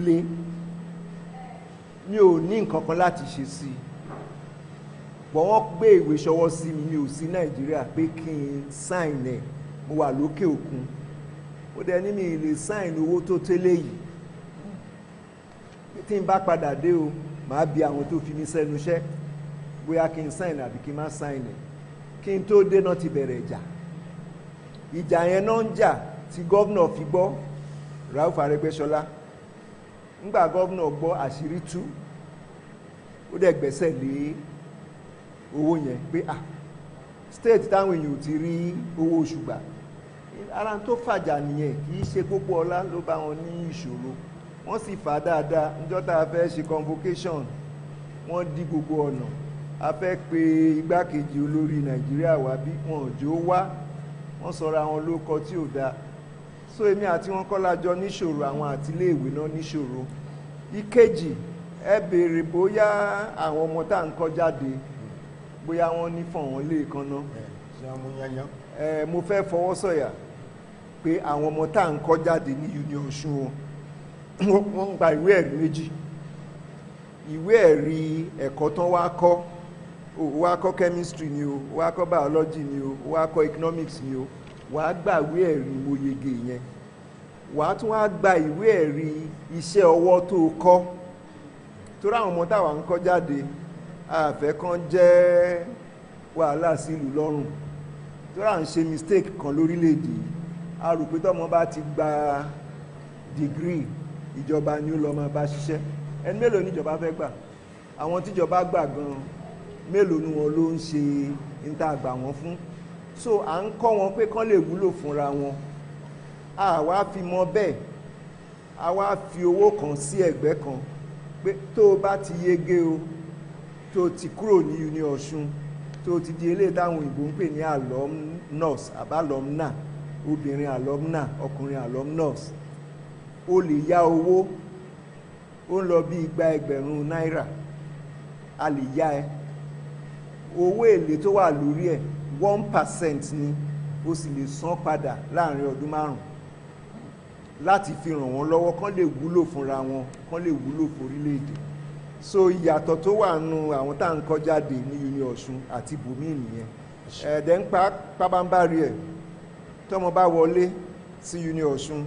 lé mi ò ní nǹkan kan láti ṣe sí i bọ̀ wọ́n gbé ìwé ṣọwọ́ sí mi ò sí Nàìjíríà pé kí n sáìn ẹ̀ mo wà lókè òkun ó dẹ̀ ní mi lè sáìn owó tó tẹ́lẹ̀ yìí tí n bá padà dé o màá bi àwọn tó fi mí sẹ́nu iṣẹ́ bóyá kí n sáìn àbí kí n má sáìn ẹ̀ kí n tó dé náà ti bẹ̀rẹ̀ ìjà yẹn náà ń jà tí gọ́vnà fi gbọ́ Rauf Arẹ́gbẹ́ṣọlá ńgbà gọ́vnà gbọ́ àṣírí tú ó dẹ̀ gbẹ́sẹ̀ lé owó yẹn pé state táwọn èèyàn ò ti rí owó oṣù gbà ara tó fàjà nìyẹn kì í ṣe gbogbo ọlá ló bá wọn ní ìṣòro wọ́n sì fà á dáadáa níjọ́ tá a fẹ́ ṣe convocation wọ́n dí gbogbo ọ̀nà a fẹ́ pe igbákejì olórí Nàìjíríà wá bí wọn ò jó wá wọ́n sọra wọn ló kọ tí ò dáa so èmi àti wọn kọ́ lájọ níṣòro àwọn àtiléèwé náà níṣòro ìkejì ẹ béèrè bóyá àwọn ọmọ tá à ń kọ́ jáde bóyá wọ́n ní fọ̀n wọn lé kan náà mo fẹ́ fọwọ́ sọ̀yà pé àwọn ọmọ tá à ń kọ́ jáde ní Union Ọ̀ṣun wọ́n ń gba ìwé ẹ̀rí méjì ìwé ẹ̀rí ẹ̀kọ́ tán wá kọ́ chemistry ni o wá kọ́ biology ni o wá kọ́ economics ni o wàá gba ìwé ẹ̀rí mo yege yẹn wàá tún wá gba ìwé ẹ̀rí iṣẹ́ ọwọ́ tó kọ́ torí àwọn ọmọ táwa ń kọ́ jáde àfẹ́ kan jẹ́ wàhálà sílùú lọ́rùn torí à ń ṣe mistake kan lórílẹ̀‐èdè a rò pé tọ́mọ bá ti gba degree ìjọba ni ó lọ máa bá ṣiṣẹ́ ẹni mélòó níjọba fẹ́ gbà àwọn tíjọba gbà gan mélòó ni wọn ló ń ṣe níta àgbà wọn fún so à ń kọ́ wọn pé kán lè wúlò fúnra wọn àwa fi mọ bẹ́ẹ̀ àwa fi owó kan sí ẹ̀gbẹ́ kan pé tó o bá ti yege o tó o ti kúrò ní Union Ọ̀ṣun tó o ti di eléyìí táwọn òyìnbó ń pè ní alumnus àbálọ́mnà obìnrin alumna ọkùnrin alumnus o lè yá owó ó ń lọ bí 200,000 náírà a lè yá ẹ owó èlé tó wà lórí ẹ̀ 1% ni ó sì lè san padà láàrin ọdún 5 láti fi ràn wọ́n lọ́wọ́ kán lè wúlò fúnra wọn kán lè wúlò fórílẹ̀-èdè so ìyàtọ̀ tó wà nù àwọn tá à ń kọ́ jáde ní Union Ọ̀ṣun àti bùnmí nìyẹn ẹ̀ẹ́dẹ̀ ń pábánbárí ẹ̀ tọ́mọ bá wọlé sí Union Ọ̀ṣun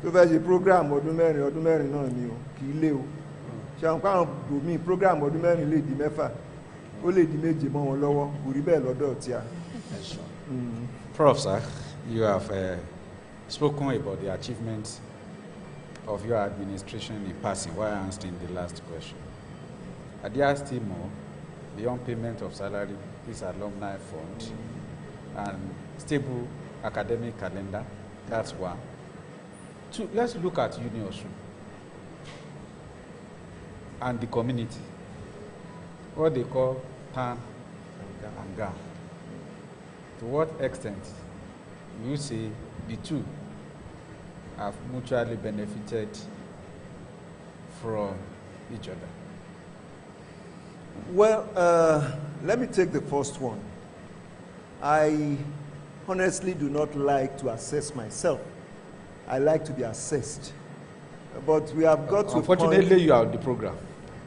tó fẹ́ ṣe program ọdún mẹ́rin náà ni o kì í lé o ṣe àwọn káwọn bùnmí program ọdún 4 lè di 6 ó lè di 7 mọ́ wọn lọ́wọ́ kò rí bẹ́ẹ̀ lọ́dọ̀ tí a. Prof, sir, you have spoken about the achievements of your administration in passing while answering the last question. Are there still more beyond payment of salary, this alumni fund, and stable academic calendar? That's one. 2, let's look at Union Osun and the community, what they call tan and gown. To what extent you say the two have mutually benefited from each other? Well, let me take the first one. I honestly do not like to assess myself. I like to be assessed. But we have got to Unfortunately, you are the program.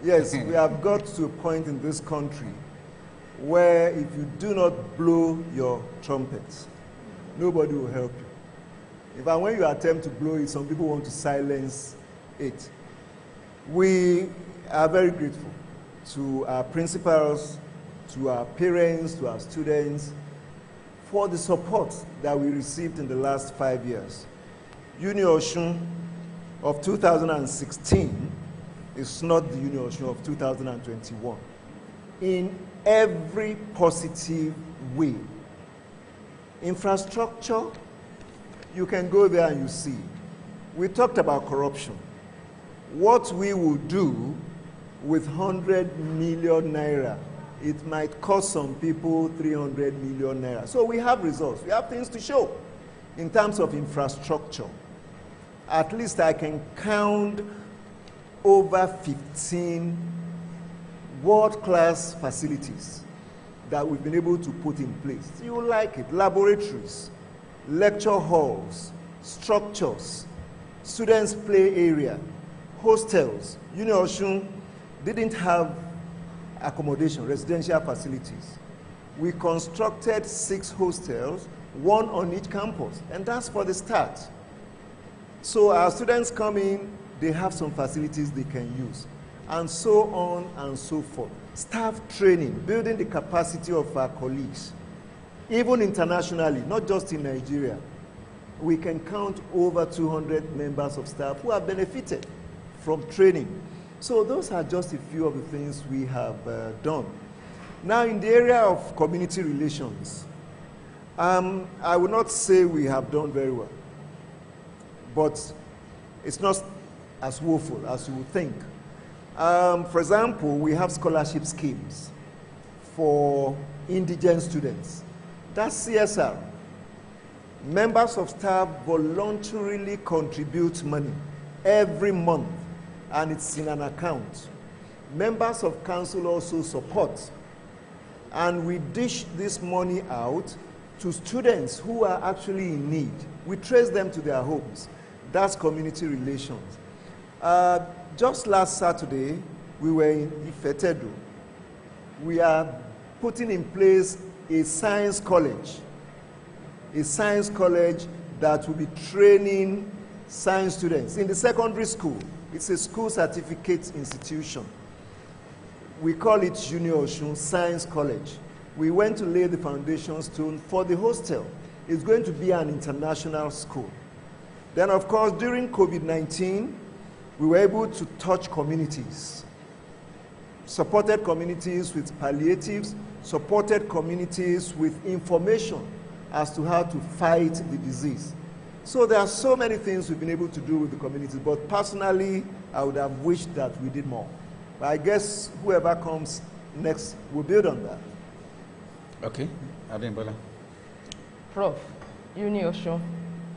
Yes, we have got to a point in this country where if you do not blow your trumpets, nobody will help you. In fact, when you attempt to blow it, some people want to silence it. We are very grateful to our principals, to our parents, to our students, for the support that we received in the last 5 years. Uni Osun of 2016 is not the Uni Osun of 2021 in every positive way. Infrastructure, you can go there and you see. We talked about corruption. What we will do with 100 million naira, it might cost some people 300 million naira. So we have results. We have things to show in terms of infrastructure. At least I can count over 15 world-class facilities that we've been able to put in place. You like it. Laboratories, lecture halls, structures, students' play area, hostels. Uni Osun didn't have accommodation, residential facilities. We constructed 6 hostels, 1 on each campus, and that's for the start. So our students come in, they have some facilities they can use, and so on and so forth. Staff training, building the capacity of our colleagues, even internationally, not just in Nigeria. We can count over 200 members of staff who have benefited from training. So those are just a few of the things we have done. Now, in the area of community relations, I would not say we have done very well, but it's not as woeful as you would think. For example, we have scholarship schemes for indigent students. That's CSR. Members of staff voluntarily contribute money every month, and it's in an account. Members of council also support, and we dish this money out to students who are actually in need. We trace them to their homes. That's community relations. Just last Saturday, we were in Ifetedo. We are putting in place a science college that will be training science students in the secondary school. It's a school certificate institution. We call it Uni Osun Science College. We went to lay the foundation stone for the hostel. It's going to be an international school. Then, of course, during COVID-19, we were able to touch communities, supported communities with palliatives, supported communities with information as to how to fight the disease. So there are so many things we've been able to do with the communities, but personally, I would have wished that we did more. But I guess whoever comes next will build on that. Okay, Adembola. Prof, Uni Osun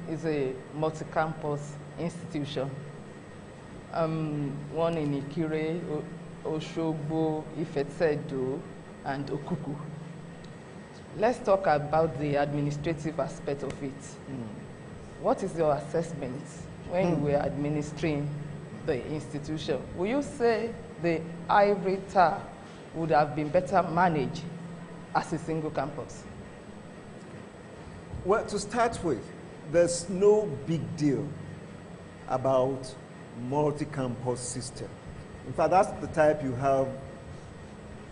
is a multi-campus institution. One in Ikire, Oshogbo, Ifetedo, and Okuku. Let's talk about the administrative aspect of it. What is your assessment when you were administering the institution? Will you say the ivory tower would have been better managed as a single campus? Well, to start with, there's no big deal about multi-campus system. In fact, that's the type you have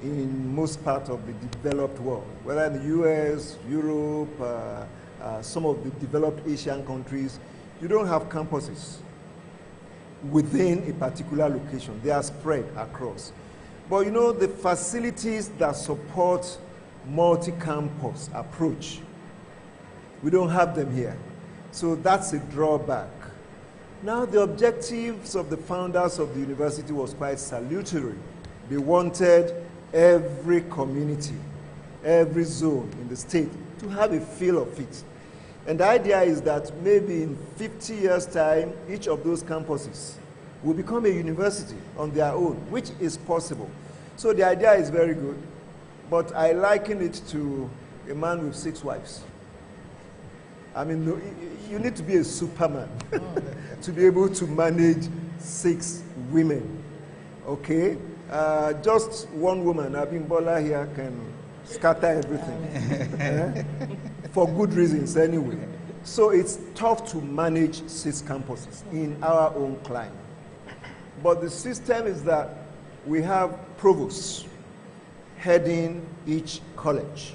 in most parts of the developed world, whether in the US, Europe, some of the developed Asian countries. You don't have campuses within a particular location. They are spread across. But you know, the facilities that support multi-campus approach, we don't have them here. So that's a drawback. Now, the objectives of the founders of the university was quite salutary. They wanted every community, every zone in the state to have a feel of it. And the idea is that maybe in 50 years' time, each of those campuses will become a university on their own, which is possible. So the idea is very good, but I liken it to a man with 6 wives. I mean, you need to be a superman to be able to manage 6 women. Okay? Just one woman, Abimbola here, can scatter everything. For good reasons anyway. So it's tough to manage 6 campuses in our own climate. But the system is that we have provosts heading each college.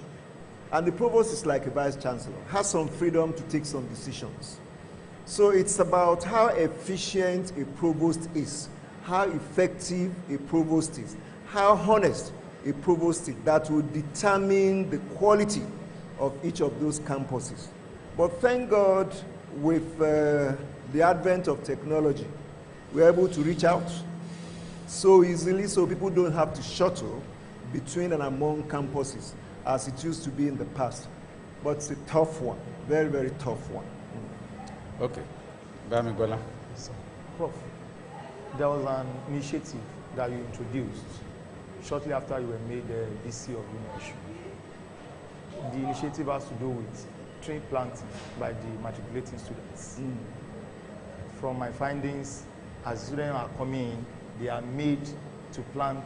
And the provost is like a vice chancellor, has some freedom to take some decisions. So it's about how efficient a provost is, how effective a provost is, how honest a provost is, that will determine the quality of each of those campuses. But thank God, with the advent of technology, we're able to reach out so easily so people don't have to shuttle between and among campuses as it used to be in the past. But it's a tough one, very, very tough one. Okay. Bamigola. So, Prof, there was an initiative that you introduced shortly after you were made VC of UNESH. The initiative has to do with tree planting by the matriculating students. From my findings, as students are coming in, they are made to plant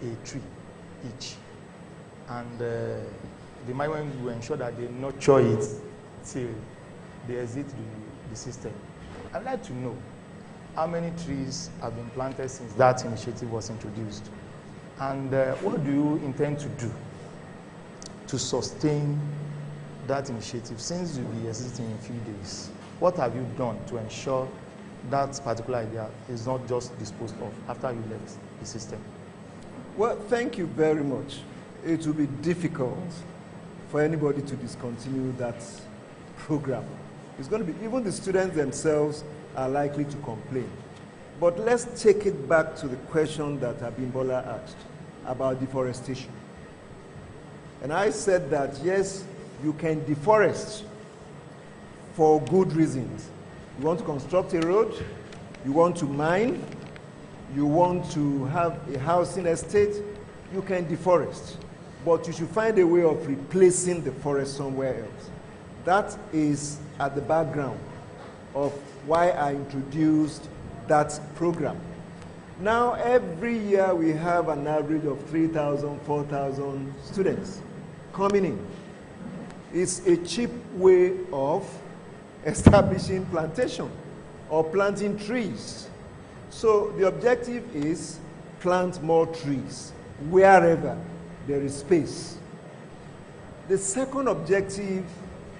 a tree each. And the management will ensure that they nurture it till they exit the system. I'd like to know how many trees have been planted since that initiative was introduced. And what do you intend to do to sustain that initiative since you'll be existing in a few days? What have you done to ensure that particular idea is not just disposed of after you left the system? Well, thank you very much. It will be difficult for anybody to discontinue that program. It's going to be, even the students themselves are likely to complain. But let's take it back to the question that Abimbola asked about deforestation. And I said that, yes, you can deforest for good reasons. You want to construct a road, you want to mine, you want to have a housing estate, you can deforest. But you should find a way of replacing the forest somewhere else. That is at the background of why I introduced that program. Now, every year we have an average of 3,000, 4,000 students coming in. It's a cheap way of establishing plantation or planting trees. So the objective is plant more trees wherever there is space. The second objective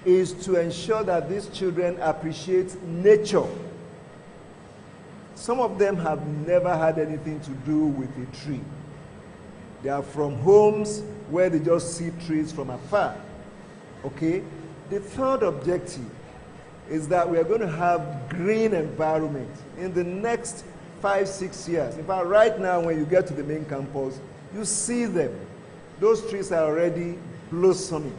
is to ensure that these children appreciate nature. Some of them have never had anything to do with a tree. They are from homes where they just see trees from afar. Okay? The third objective is that we are going to have green environment in the next 5-6 years. In fact, right now when you get to the main campus, you see them. Those trees are already blossoming.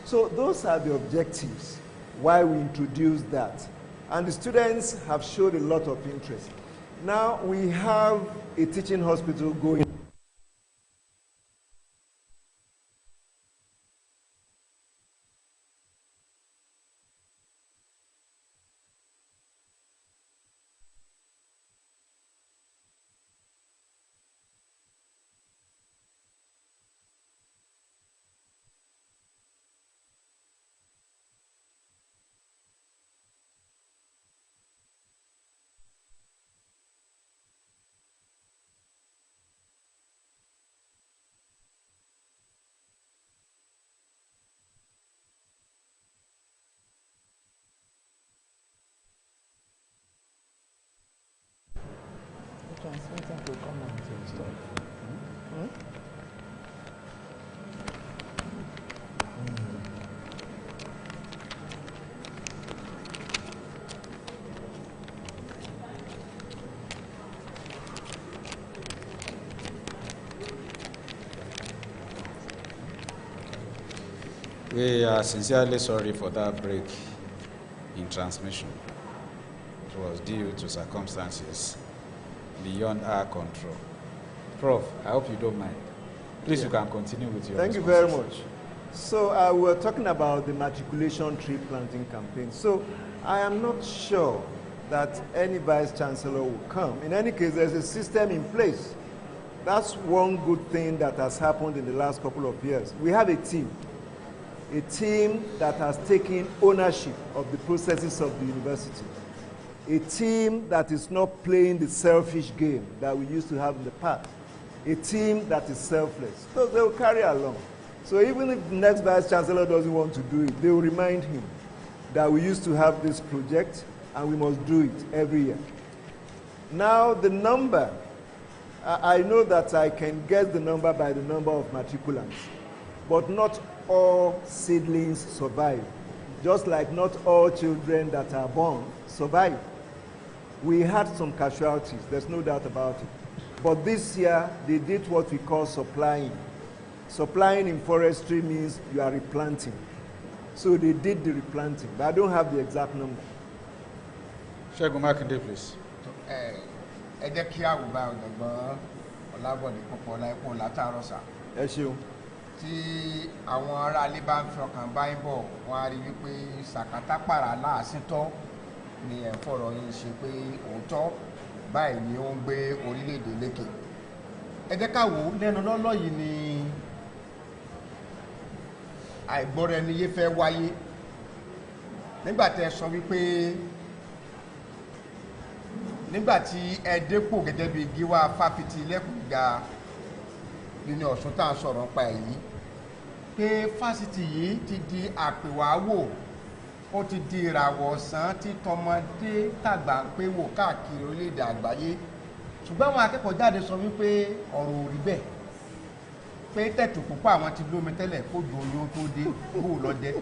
So those are the objectives why we introduced that. And the students have showed a lot of interest. Now we have a teaching hospital going. Transmitting to come and stop. We are sincerely sorry for that break in transmission. It was due to circumstances beyond our control. Prof, I hope you don't mind. Please, you can continue with your Thank you very much. So we were talking about the matriculation tree planting campaign. So I am not sure that any Vice Chancellor will come. In any case, there's a system in place. That's one good thing that has happened in the last couple of years. We have a team that has taken ownership of the processes of the university, a team that is not playing the selfish game that we used to have in the past, a team that is selfless. So they will carry along. So even if the next Vice Chancellor doesn't want to do it, they will remind him that we used to have this project and we must do it every year. Now the number, I know that I can guess the number by the number of matriculants, but not all seedlings survive, just like not all children that are born survive. We had some casualties, there's no doubt about it. But this year, they did what we call supplying. Supplying in forestry means you are replanting. So they did the replanting, but I don't have the exact number. Ṣẹ́gun Mákindé, please. Ẹ jẹ́ kí àwùbá ọ̀jọ̀gbọ́n Labo Popoola ẹ̀kọ́ látàárọ̀ sà. Ẹ ṣeun. Tí àwọn ará ilé bá ń fi ọkàn bá ń bọ̀, wọ́n á rí wípé sàkátàpàrà láàsìntọ́ ni ẹ̀ ń fọ̀rọ̀ yín ṣe pé òótọ́ báyìí ni ó ń gbé orílẹ̀-èdè lékè. Ẹ jẹ́ ká wò ó lẹ́nu lọ́lọ́ yìí ni àìgbọ́ra-ẹni-yé fẹ́ wáyé. Nígbà tẹ́ sọ wípé nígbàtí ẹ dépò gẹ́gẹ́ bí gíwá fáfitì lẹ́kùn gíga nínú Ọ̀ṣun tá à ń sọ̀rọ̀ nípa èyí pé fásitì yìí ti di àpèwàwò, ó ti di ìràwọ̀ ọ̀sán tí tọmọdé tàgbà ń pé wò káàkiri orílẹ̀-èdè àgbáyé. Ṣùgbọ́n àwọn akẹ́kọ̀ọ́ jáde sọ wípé ọ̀rọ̀ ò rí bẹ́ẹ̀, pé tẹ̀tù púpọ̀ àwọn ti lómi tẹ́lẹ̀ kó ju oyún tó dé bó lọ jẹ́.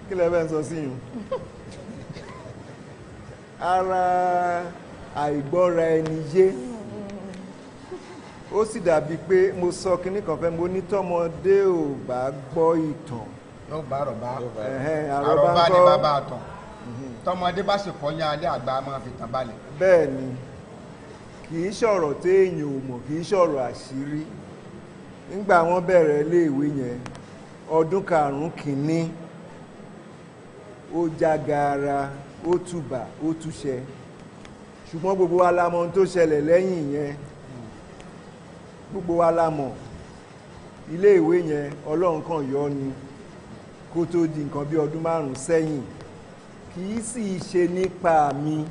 Kí lẹ fẹ́ sọ sí yín? Ara àìgbọ́ra ẹni yé, ó sì dàbí pé mo sọ kinní kan fẹ́, mo ní tọmọdé ò bá gbọ́ ìtàn yóò bá àrọ̀bá àrọ̀bá ní bàbá àtàn, tọmọdé bá sì kọ́ ní alẹ́ àgbà máa fi tàn balẹ̀. Bẹ́ẹ̀ ni, kì í ṣọ̀rọ̀ téèyàn ò mọ̀, kì í ṣọ̀rọ̀ àṣírí. Nígbà wọ́n bẹ̀rẹ̀ iléèwé yẹn ọdún karùn-ún kìíní, ó jágara, ó túbà, ó túṣẹ. Ṣùgbọ́n gbogbo wa la mọ̀ ohun tó ṣẹlẹ̀ lẹ́yìn yẹn. Gbogbo wa la mọ̀. Ilé ìwé yẹn Ọlọ́run kan yọ ni kó tó di nǹkan bí ọdún 5 sẹ́yìn. Kì í sì ṣe nípa mi,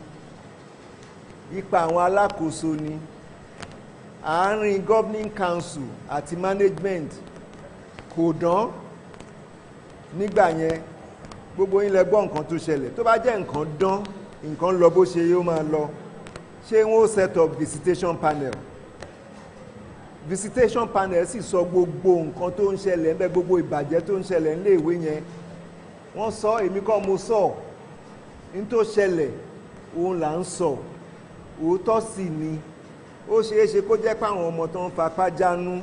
ipa àwọn alákòóso ni. Àárín governing council àti management kò dán nígbà yẹn. Gbogbo yín lẹ gbọ́ nǹkan tó ṣẹlẹ̀. Tó bá jẹ́ nǹkan dán, nǹkan lọ bó ṣe yóò máa lọ. Ṣé wọ́n set up visitation panel? Visitation panel sì sọ gbogbo nǹkan tó ń ṣẹlẹ̀ ńbẹ̀, gbogbo ìbàjẹ́ tó ń ṣẹlẹ̀ nílé ìwé yẹn. Wọ́n sọ, èmi kọ́ mo sọ. Ní tó ṣẹlẹ̀ òun là ń sọ. Òótọ́ sì ni. Ó ṣeé ṣe kó jẹ́ pé àwọn ọmọ tó ń fapá jánú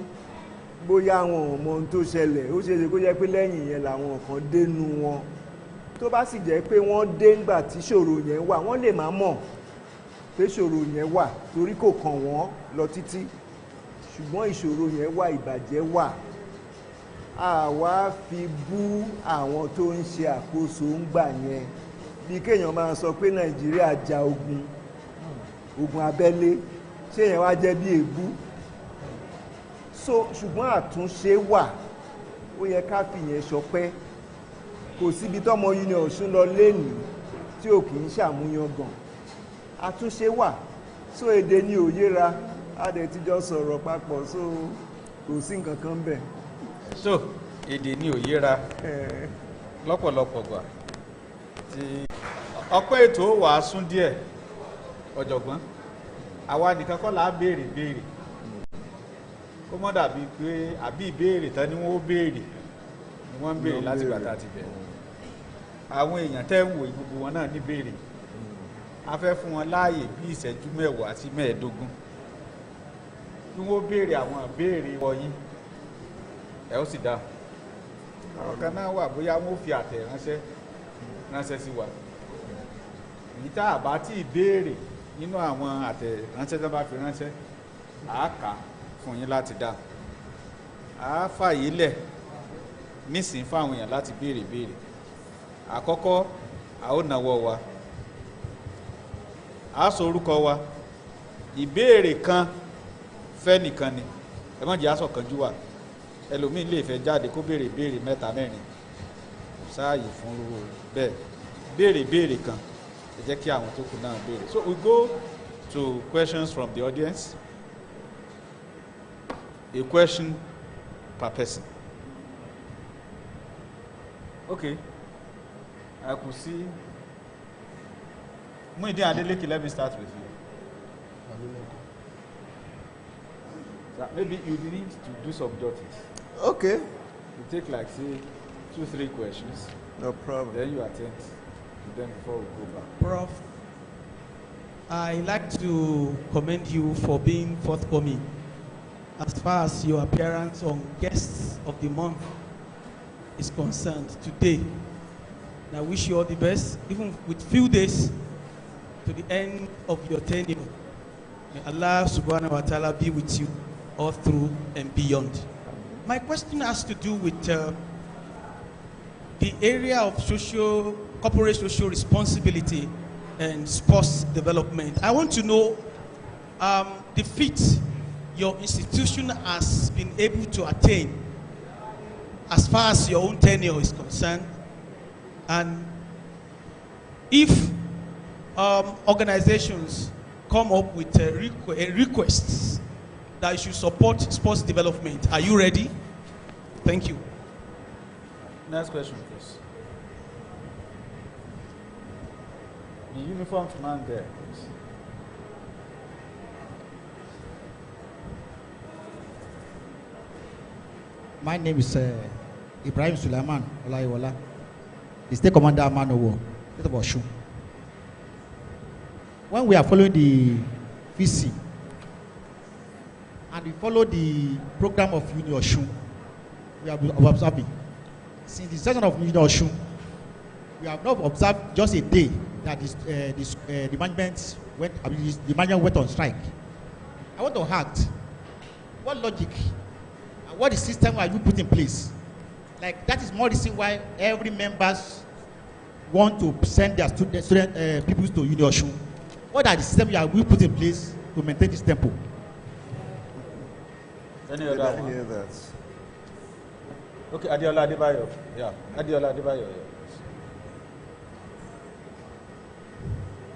bóyá àwọn ọmọ ohun tó ṣẹlẹ̀, ó ṣeé ṣe kó jẹ́ pé lẹ́yìn yẹn làwọn kan dénú wọn. Tó bá sì jẹ́ pé wọ́n dé ńgbà tí ṣòro yẹn wà, wọ́n lè má mọ̀ pé ṣòro yẹn wà torí kò kàn wọ́n lọ títí. Ṣùgbọ́n ìṣòro yẹn wà, ìbàjẹ́ wà. Àwa fi bú àwọn tó ń ṣe àkóso ńgbà yẹn. Bí kéèyàn máa sọ pé Nàìjíríà ja ogun abẹ́lé, ṣé yẹn wá jẹ́ bí èébú? Ṣùgbọ́n àtúnṣe wà, ó yẹ ká fìyẹn ṣọpẹ́. Kò síbi tọ́mọ union Ọ̀ṣun lọ lénìí tí ò kì í ṣàmúyangàn. Àtúnṣe wà, èdè ni ò yéra, a dẹ̀ ti jọ sọ̀rọ̀ papọ̀, kò sí nǹkan kan bẹ̀. Èdè ni ò yéra lọ́pọ̀lọpọ̀ gbà tí ọpẹ́ ètò wà sún díẹ̀ ọ̀jọ̀gbọ́n. Àwa nìkan kọ́ là á béèrè kó mọ́ dàbí pé àbí ìbéèrè tán ni wọ́n béèrè ni wọ́n ń béèrè láti gbà tá ti bẹ̀rẹ̀. Àwọn èèyàn tẹ́ ń wò gbogbo wọn náà ní béèrè. A fẹ́ fún wọn láàyè bí ìṣẹ́jú 10 sí 15 kí wọ́n béèrè àwọn ìbéèrè wọ̀nyí, ẹ ó sì dáhùn. Àwọn kan náà wà bóyá wọ́n fi ránṣẹ́ sí wa. Èyí tá a bá tí ì béèrè nínú àwọn àtẹ̀ránṣẹ́ tó bá fi ránṣẹ́, àá kà fún yín láti dá. A fàyè lẹ̀ nísìn fáwọn èèyàn láti béèrè. Àkọ́kọ́ a ó nawọ́ wa, a sọ orúkọ wa, ìbéèrè kan fẹ́ nìkan ni, ẹ má jẹ́ aṣọ kanjú wa, ẹlòmíì lè fẹ́ jáde kó béèrè béèrè mẹ́ta mẹ́rin, sáàyè fún bẹ́ẹ̀, béèrè kan, ẹ jẹ́ kí àwọn tó kù náà béèrè. So we go to questions from the audience, a question per person. Okay, I could see. Muideen Adeleke, let me start with you. Maybe you need to do some jottings. Okay. You take like say 2-3 questions. No problem. Then you attend to them before we go back. Prof, I like to commend you for being forthcoming as far as your appearance on Guests of the Month is concerned today. And I wish you all the best, even with few days to the end of your tenure. May Allah subhanahu wa ta'ala be with you all through and beyond. My question has to do with the area of corporate social responsibility and sports development. I want to know the feat your institution has been able to attain as far as your own tenure is concerned, and if organizations come up with requests that you should support sports development, are you ready? Thank you. Next question, please. The uniformed man there, please. My name is Ibrahim Sulaiman Olaiwola, the State Commander Man of War, State of Osun. When we are following the VC and we follow the program of Uni Osun, we have been observing. Since the session of Uni Osun, we have not observed just a day that the management went on strike. I want to ask, what logic and what the system are you put in place? Like, that is more reason why every members want to send their people to Uni Osun. What are the systems you have put in place to maintain this tempo? Any other one? Hear that. Okay, Adiola Adebayo. Yeah, Adiola Adebayo. Yeah.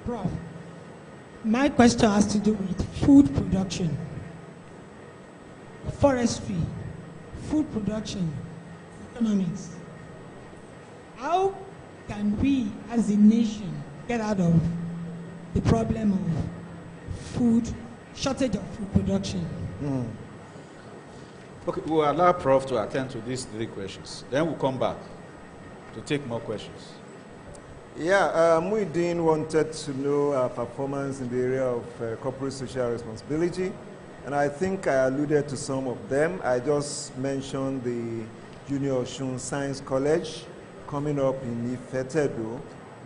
Prof, my question has to do with food production, forestry, food production, economics. How can we as a nation get out of the problem of food, shortage of food production? Okay, we'll allow Prof to attend to these 3 questions. Then we'll come back to take more questions. Yeah, Muideen wanted to know our performance in the area of corporate social responsibility, and I think I alluded to some of them. I just mentioned the Junior Osun Science College coming up in Ifetedo.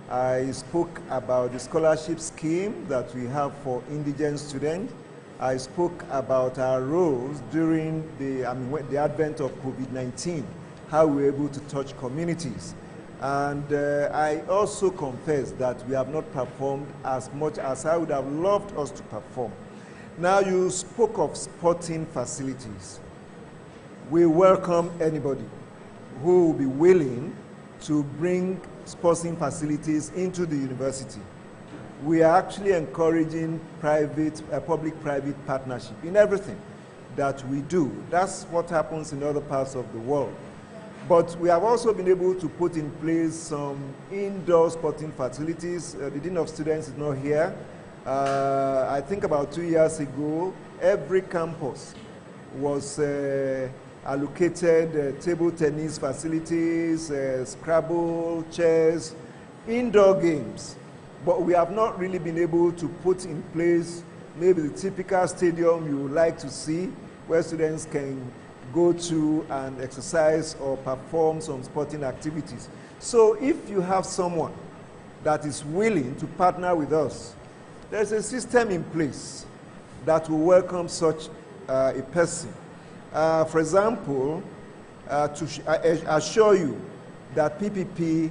I spoke about the scholarship scheme that we have for indigent students. I spoke about our roles during the advent of COVID-19, how we were able to touch communities. And I also confess that we have not performed as much as I would have loved us to perform. Now, you spoke of sporting facilities. We welcome anybody who will be willing to bring sporting facilities into the university. We are actually encouraging public-private partnership in everything that we do. That's what happens in other parts of the world. But we have also been able to put in place some indoor sporting facilities. The Dean of Students is not here. I think about 2 years ago, every campus was allocated table tennis facilities, Scrabble, chess, indoor games. But we have not really been able to put in place maybe the typical stadium you would like to see, where students can go to and exercise or perform some sporting activities. So if you have someone that is willing to partner with us, there's a system in place that will welcome such a person. For example, I assure you that PPP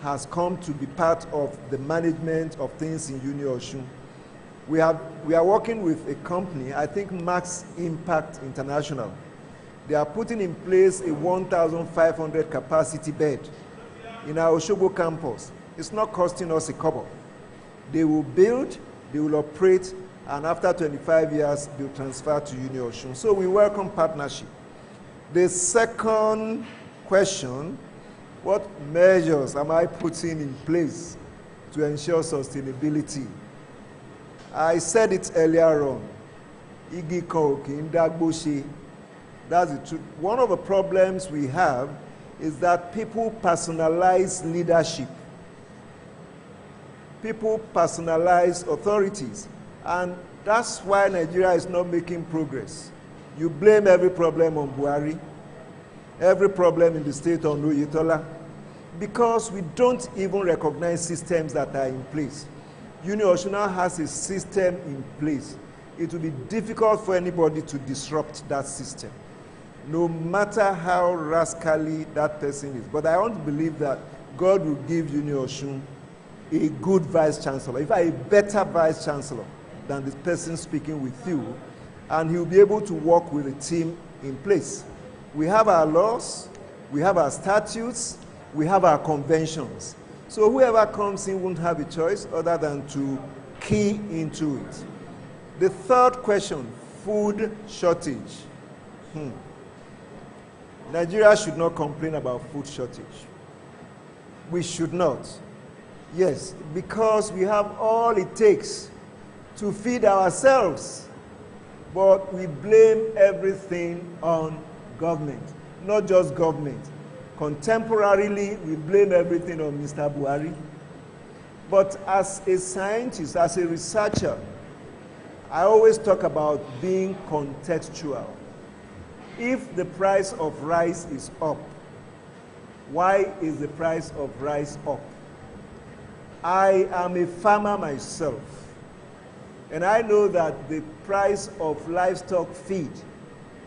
has come to be part of the management of things in Uni Osun. We are working with a company, I think Max Impact International. They are putting in place a 1,500 capacity bed in our Osogbo campus. It's not costing us a kobo. They will build, they will operate, and after 25 years, they'll transfer to Uni Osun. So we welcome partnership. The second question, what measures am I putting in place to ensure sustainability? I said it earlier on. Igi kan oki ndagbo se. That's the truth. One of the problems we have is that people personalize leadership. People personalize authorities. And that's why Nigeria is not making progress. You blame every problem on Buhari, every problem in the state on Oyetola, because we don't even recognize systems that are in place. Uni Osun now has a system in place. It will be difficult for anybody to disrupt that system, no matter how rascally that person is. But I want to believe that God will give Uni Osun a good Vice Chancellor, in fact, a better Vice Chancellor than the person speaking with you, and he'll be able to work with a team in place. We have our laws, we have our statutes, we have our conventions. So whoever comes in won't have a choice other than to key into it. The third question, food shortage. Nigeria should not complain about food shortage. We should not. Yes, because we have all it takes to feed ourselves. But we blame everything on government, not just government. Contemporarily, we blame everything on Mr. Buhari. But as a scientist, as a researcher, I always talk about being contextual. If the price of rice is up, why is the price of rice up? I am a farmer myself, and I know that the price of livestock feed,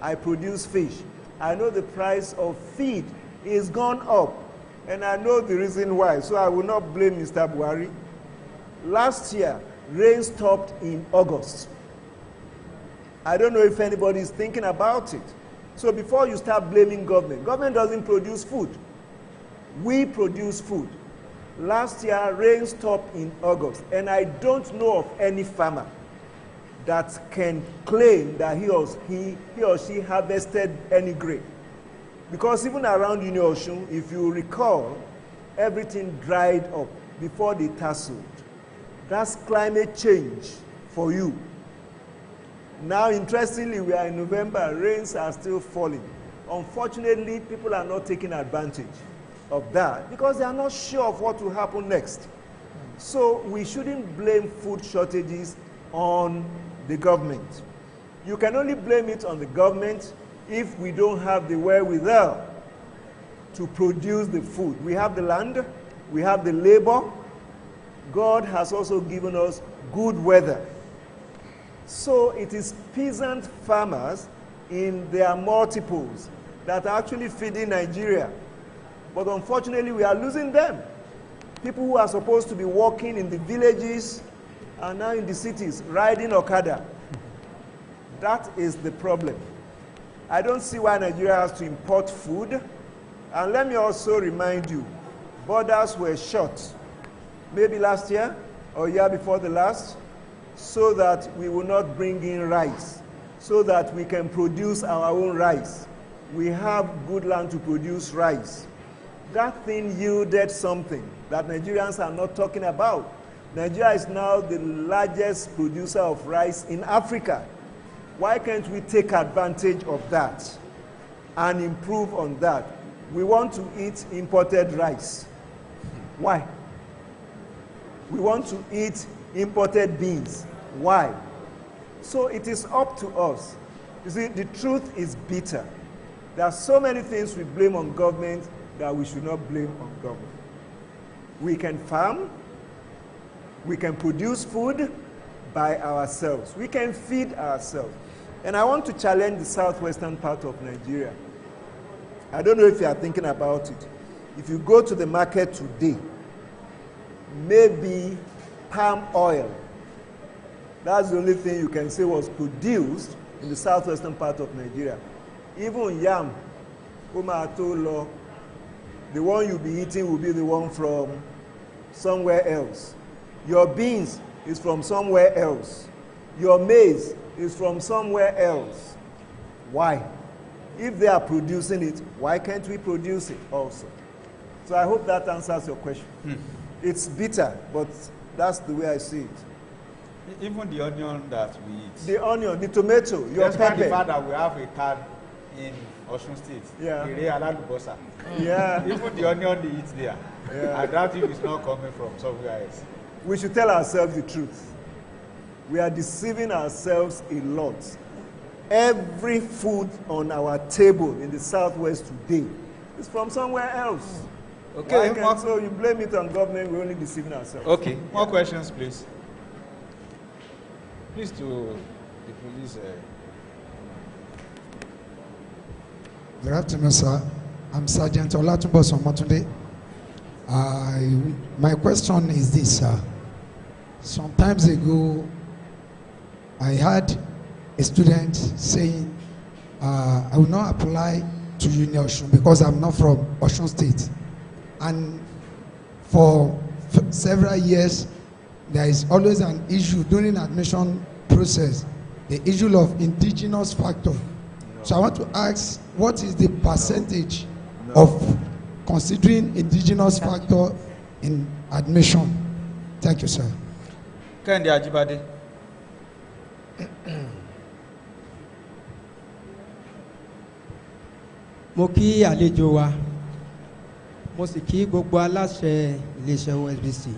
I produce fish, I know the price of feed is gone up, and I know the reason why, so I will not blame Mr. Buhari. Last year, rain stopped in August. I don't know if anybody is thinking about it. So before you start blaming government, government doesn't produce food. We produce food. Last year, rain stopped in August, and I don't know of any farmer that can claim that he or she harvested any grain. Because even around Uni Osun, if you recall, everything dried up before they tasseled. That's climate change for you. Now, interestingly, we are in November, rains are still falling. Unfortunately, people are not taking advantage of that because they are not sure of what will happen next. So we shouldn't blame food shortages on the government. You can only blame it on the government if we don't have the wherewithal to produce the food. We have the land, we have the labor. God has also given us good weather. So it is peasant farmers in their multiples that are actually feeding Nigeria. But unfortunately, we are losing them. People who are supposed to be working in the villages are now in the cities, riding Okada. That is the problem. I don't see why Nigeria has to import food. And let me also remind you, borders were shut, maybe last year or year before the last, so that we will not bring in rice, so that we can produce our own rice. We have good land to produce rice. That thing yielded something that Nigerians are not talking about. Nigeria is now the largest producer of rice in Africa. Why can't we take advantage of that and improve on that? We want to eat imported rice. Why? We want to eat imported beans. Why? So it is up to us. You see, the truth is bitter. There are so many things we blame on government that we should not blame on government. We can farm, we can produce food by ourselves. We can feed ourselves. And I want to challenge the southwestern part of Nigeria. I don't know if you are thinking about it. If you go to the market today, maybe palm oil. That's the only thing you can say was produced in the southwestern part of Nigeria. Even yam, the one you'll be eating will be the one from somewhere else. Your beans is from somewhere else. Your maize is from somewhere else. Why? If they are producing it, why can't we produce it also? So I hope that answers your question. It's bitter, but that's the way I see it. Even the onion that we eat. The onion, the tomato, your pepper. The fact that we have a town in Osun State. Yeah. Yeah. Even the onion they eat there. Yeah. I doubt if it's not coming from somewhere else. We should tell ourselves the truth. We are deceiving ourselves a lot. Every food on our table in the Southwest today is from somewhere else. Okay. So you blame it on government, we're only deceiving ourselves. Okay. More questions, please. Please to the police. Good afternoon, sir. I'm Sergeant Olatunbo Somotunde. My question is this, sir. Some times ago, I had a student saying, I will not apply to Uni Osun because I'm not from Osun State. And for several years, there is always an issue during admission process, the issue of indigenous factor. So I want to ask, what is the percentage of considering indigenous factor in admission? Thank you, sir. Kende Ajibade. Mo kí àlejò wa, mo sì kí gbogbo aláṣẹ iléeṣẹ́ OSBC.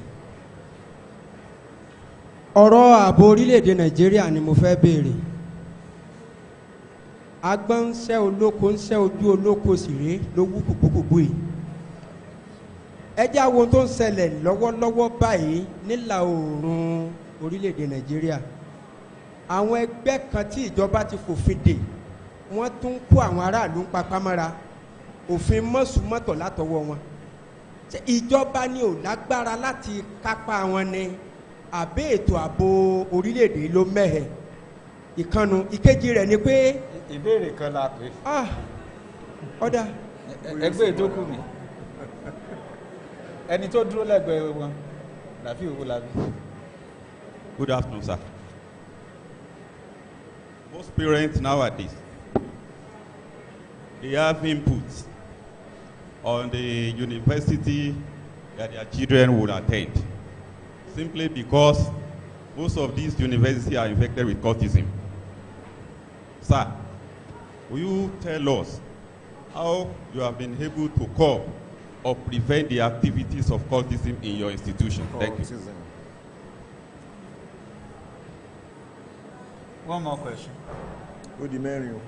Ọ̀rọ̀ ààbò orílẹ̀-èdè Nàìjíríà ni mo fẹ́ béèrè. Agbọ́n ń ṣẹ́ olóko ń ṣẹ́ ojú olóko sì rèé ló wú kùkùkùkù yìí. Ẹ jẹ́ àwọn tó ń ṣẹlẹ̀ lọ́wọ́lọ́wọ́ báyìí nílà oòrùn orílẹ̀-èdè Nàìjíríà. Àwọn ẹgbẹ́ kan tí ìjọba ti fòfin dè, wọ́n tún kó àwọn aráàlú ń papá mọ́ra, òfin mọ́sùmọ́tọ̀ látọwọ́ wọn. Ìjọba ni ò lágbára láti kápá wọn ni àbí ètò ààbò orílẹ̀-èdè ló mẹ́hẹ̀. Ìkànnù ìkejì rẹ̀ ni pé ìbéèrè kan la pè. Ọ̀dà. Ẹgbẹ́ ìtókù mi. Ẹni tó dúró lẹ́gbẹ̀ẹ́ wọn, Làfí Owólabí. Good afternoon, sir. Most parents nowadays, they have input on the university that their children will attend, simply because most of these universities are infected with cultism. Sir, will you tell us how you have been able to curb or prevent the activities of cultism in your institution? Thank you. One more question. Odimerio.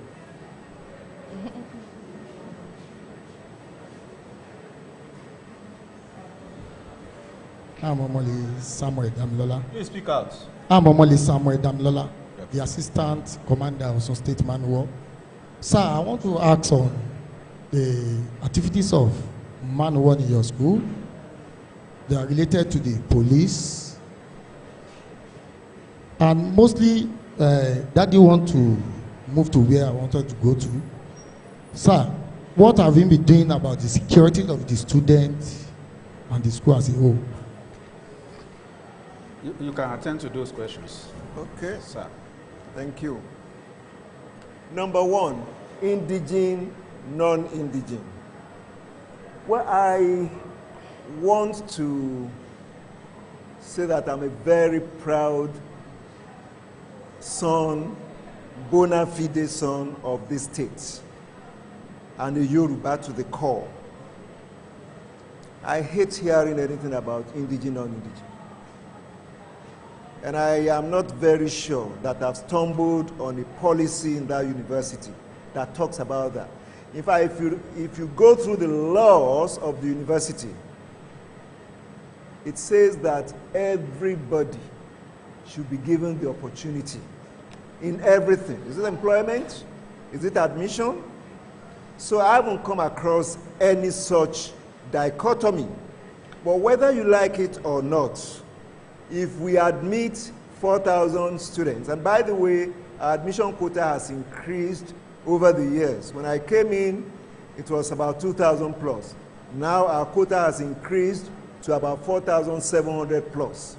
I'm Omole Samuel Damilola. Please speak out. I'm Omole Samuel Damilola, the Assistant Commander of Osun State Manual. Sir, I want to ask on the activities of Manual in your school. They are related to the police. And mostly, Daddy want to move to where I wanted to go to. Sir, what have you been doing about the security of the students and the school as a whole? You can attend to those questions. Okay. Sir. Thank you. Number one, indigene, non-indigene. Well, I want to say that I'm a very proud son, bona fide son of this state, and a Yoruba to the core. I hate hearing anything about indigene, non-indigene. And I am not very sure that I've stumbled on a policy in that university that talks about that. In fact, if you go through the laws of the university, it says that everybody should be given the opportunity in everything. Is it employment? Is it admission? So I haven't come across any such dichotomy But whether you like it or not, if we admit 4,000 students, and by the way, our admission quota has increased over the years. When I came in, it was about 2,000 plus. Now our quota has increased to about 4,700 plus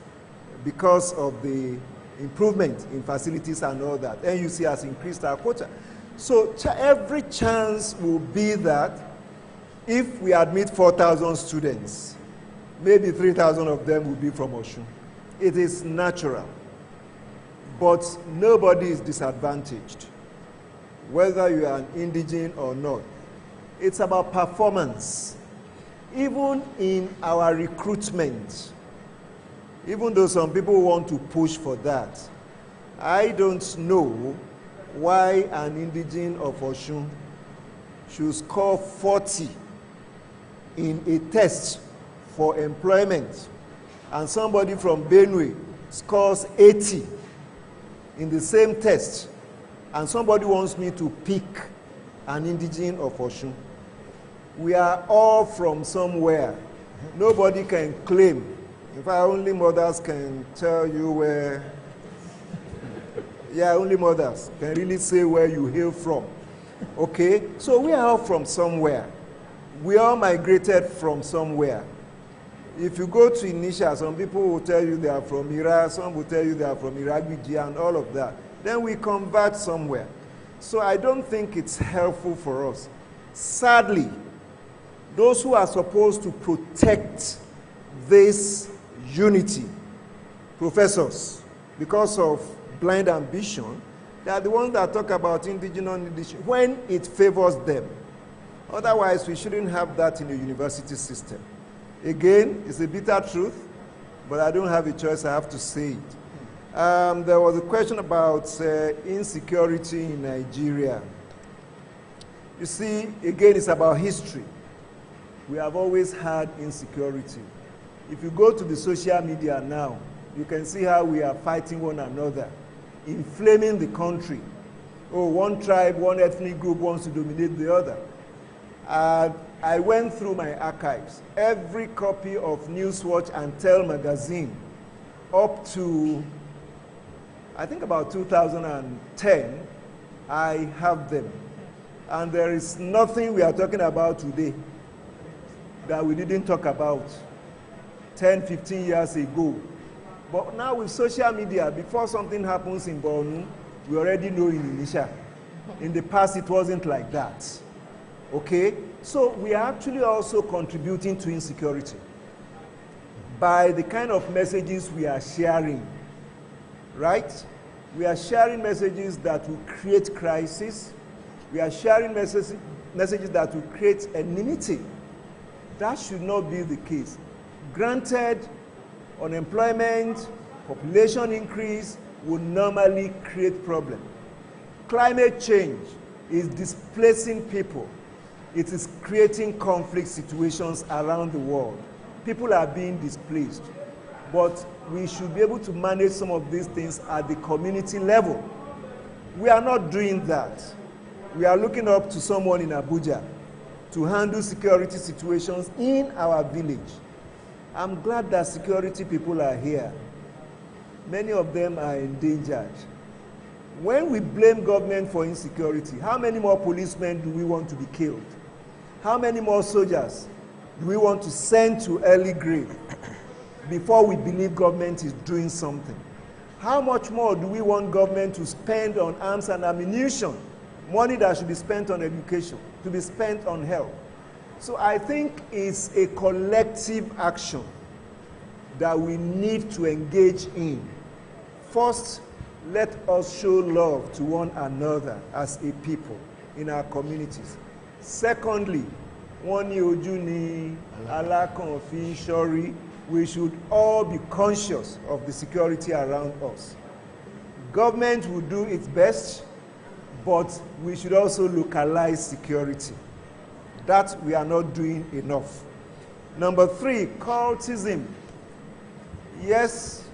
because of the improvement in facilities and all that. NUC has increased our quota. So every chance will be that if we admit 4,000 students, maybe 3,000 of them will be from Osun. It is natural. But nobody is disadvantaged, whether you are an indigene or not. It's about performance. Even in our recruitment, even though some people want to push for that, I don't know why an indigene of Osun should score 40 in a test for employment, and somebody from Benue scores 80 in the same test, and somebody wants me to pick an indigene of Osun. We are all from somewhere. Nobody can claim. In fact, only mothers can tell you where. Yeah, only mothers can really say where you hail from. Okay? So we are all from somewhere. We all migrated from somewhere. If you go to Inisha, some people will tell you they are from Iraq, some will tell you they are from Iraqiji and all of that. Then we convert somewhere. So I don't think it's helpful for us. Sadly, those who are supposed to protect this unity, professors, because of blind ambition, they are the ones that talk about indigenous leadership when it favors them. Otherwise, we shouldn't have that in the university system. Again, it's a bitter truth, but I don't have a choice, I have to say it. There was a question about insecurity in Nigeria. You see, again, it's about history. We have always had insecurity. If you go to the social media now, you can see how we are fighting one another, inflaming the country. Oh, one tribe, one ethnic group wants to dominate the other. I went through my archives. Every copy of Newswatch and Tell magazine up to, I think about 2010, I have them. And there is nothing we are talking about today that we didn't talk about 10, 15 years ago. But now with social media, before something happens in Borno, we already know in Inisha. In the past, it wasn't like that. Okay? So we are actually also contributing to insecurity by the kind of messages we are sharing, right? We are sharing messages that will create crisis. We are sharing messages that will create enmity. That should not be the case. Granted, unemployment, population increase will normally create problems. Climate change is displacing people. It is creating conflict situations around the world. People are being displaced. But we should be able to manage some of these things at the community level. We are not doing that. We are looking up to someone in Abuja to handle security situations in our village. I'm glad that security people are here. Many of them are endangered. When we blame government for insecurity, how many more policemen do we want to be killed? How many more soldiers do we want to send to early grave before we believe government is doing something? How much more do we want government to spend on arms and ammunition, money that should be spent on education, to be spent on health? So I think it's a collective action that we need to engage in. First, let us show love to one another as a people in our communities. Secondly, wọ́n ní ojú ni alákàn fi ń ṣọ́rí. We should all be conscious of the security around us. Government will do its best, but we should also localize security. That we are not doing enough. Number 3, cultism. Yes,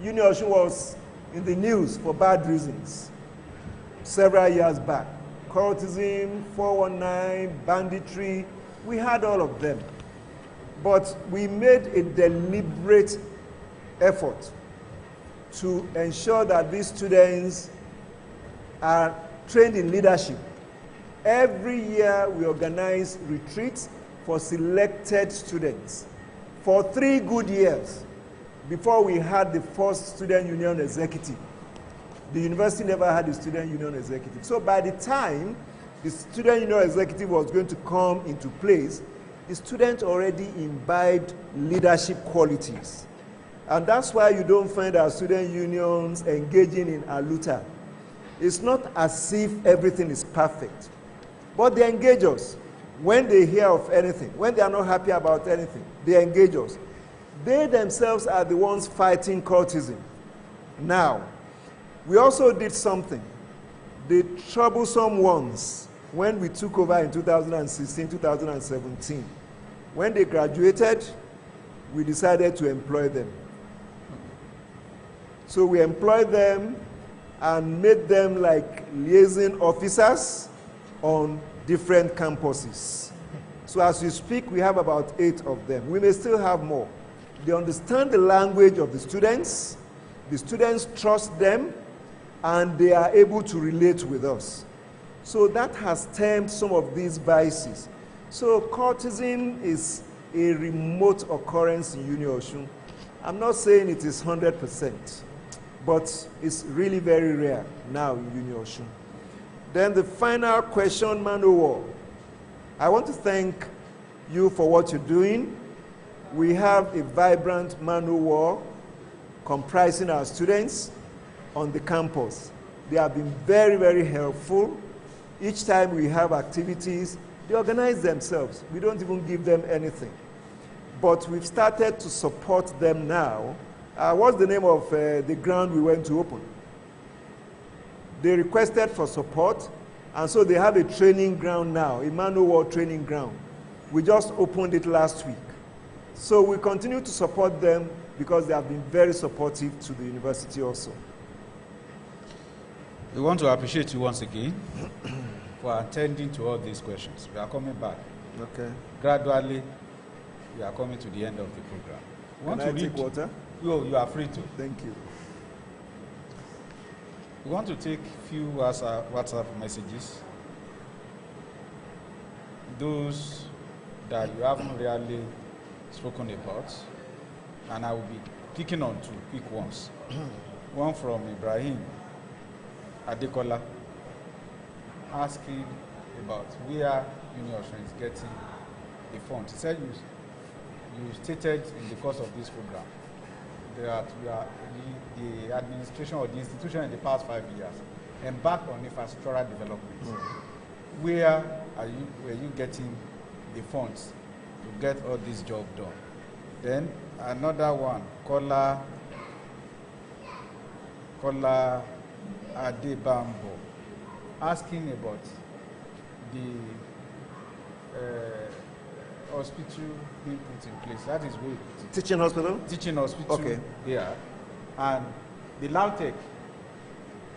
Union Osun was in the news for bad reasons several years back. Cultism, 419, banditry, we had all of them. But we made a deliberate effort to ensure that these students are trained in leadership. Every year we organize retreats for selected students for 3 good years before we had the first student union executive. The university never had a student union executive. So by the time the student union executive was going to come into place, the students already imbibed leadership qualities. And that's why you don't find our student unions engaging in aluta. It's not as if everything is perfect, but they engage us. When they hear of anything, when they are not happy about anything, they engage us. They themselves are the ones fighting cultism. Now, we also did something. The troublesome ones, when we took over in 2016, 2017, when they graduated, we decided to employ them. So we employed them and made them like liaison officers on different campuses. So as we speak, we have about 8 of them. We may still have more. They understand the language of the students trust them, and they are able to relate with us. So that has stemmed some of these vices. So cultism is a remote occurrence in Uni Osun. I'm not saying it is 100%, but it's really very rare now in Uni Osun. Then the final question, man o' war. I want to thank you for what you're doing. We have a vibrant man o' war comprising our students on the campus. They have been very, very helpful. Each time we have activities, they organize themselves. We don't even give them anything. But we've started to support them now. What's the name of the ground we went to open? They requested for support, and so they have a training ground now, a man o' war training ground. We just opened it last week. So we continue to support them because they have been very supportive to the university also. We want to appreciate you once again for attending to all these questions. We are coming back. Okay. Gradually, we are coming to the end of the program. Can I take water? You are free to. Thank you. We want to take few WhatsApp messages. Those that you haven't really spoken about, and I will be picking on 2 quick ones. One from Ibrahim Adekola, asking about where Uni Osun is getting the funds. He said you stated in the course of this program that the administration or the institution in the past 5 years embarked on infrastructural development. Where were you getting the funds to get all this job done? Then another one, Kola Adebambo, asking about the hospital being put in place. That is where Teaching hospital? Teaching hospital. Okay. Yeah. And the Lautech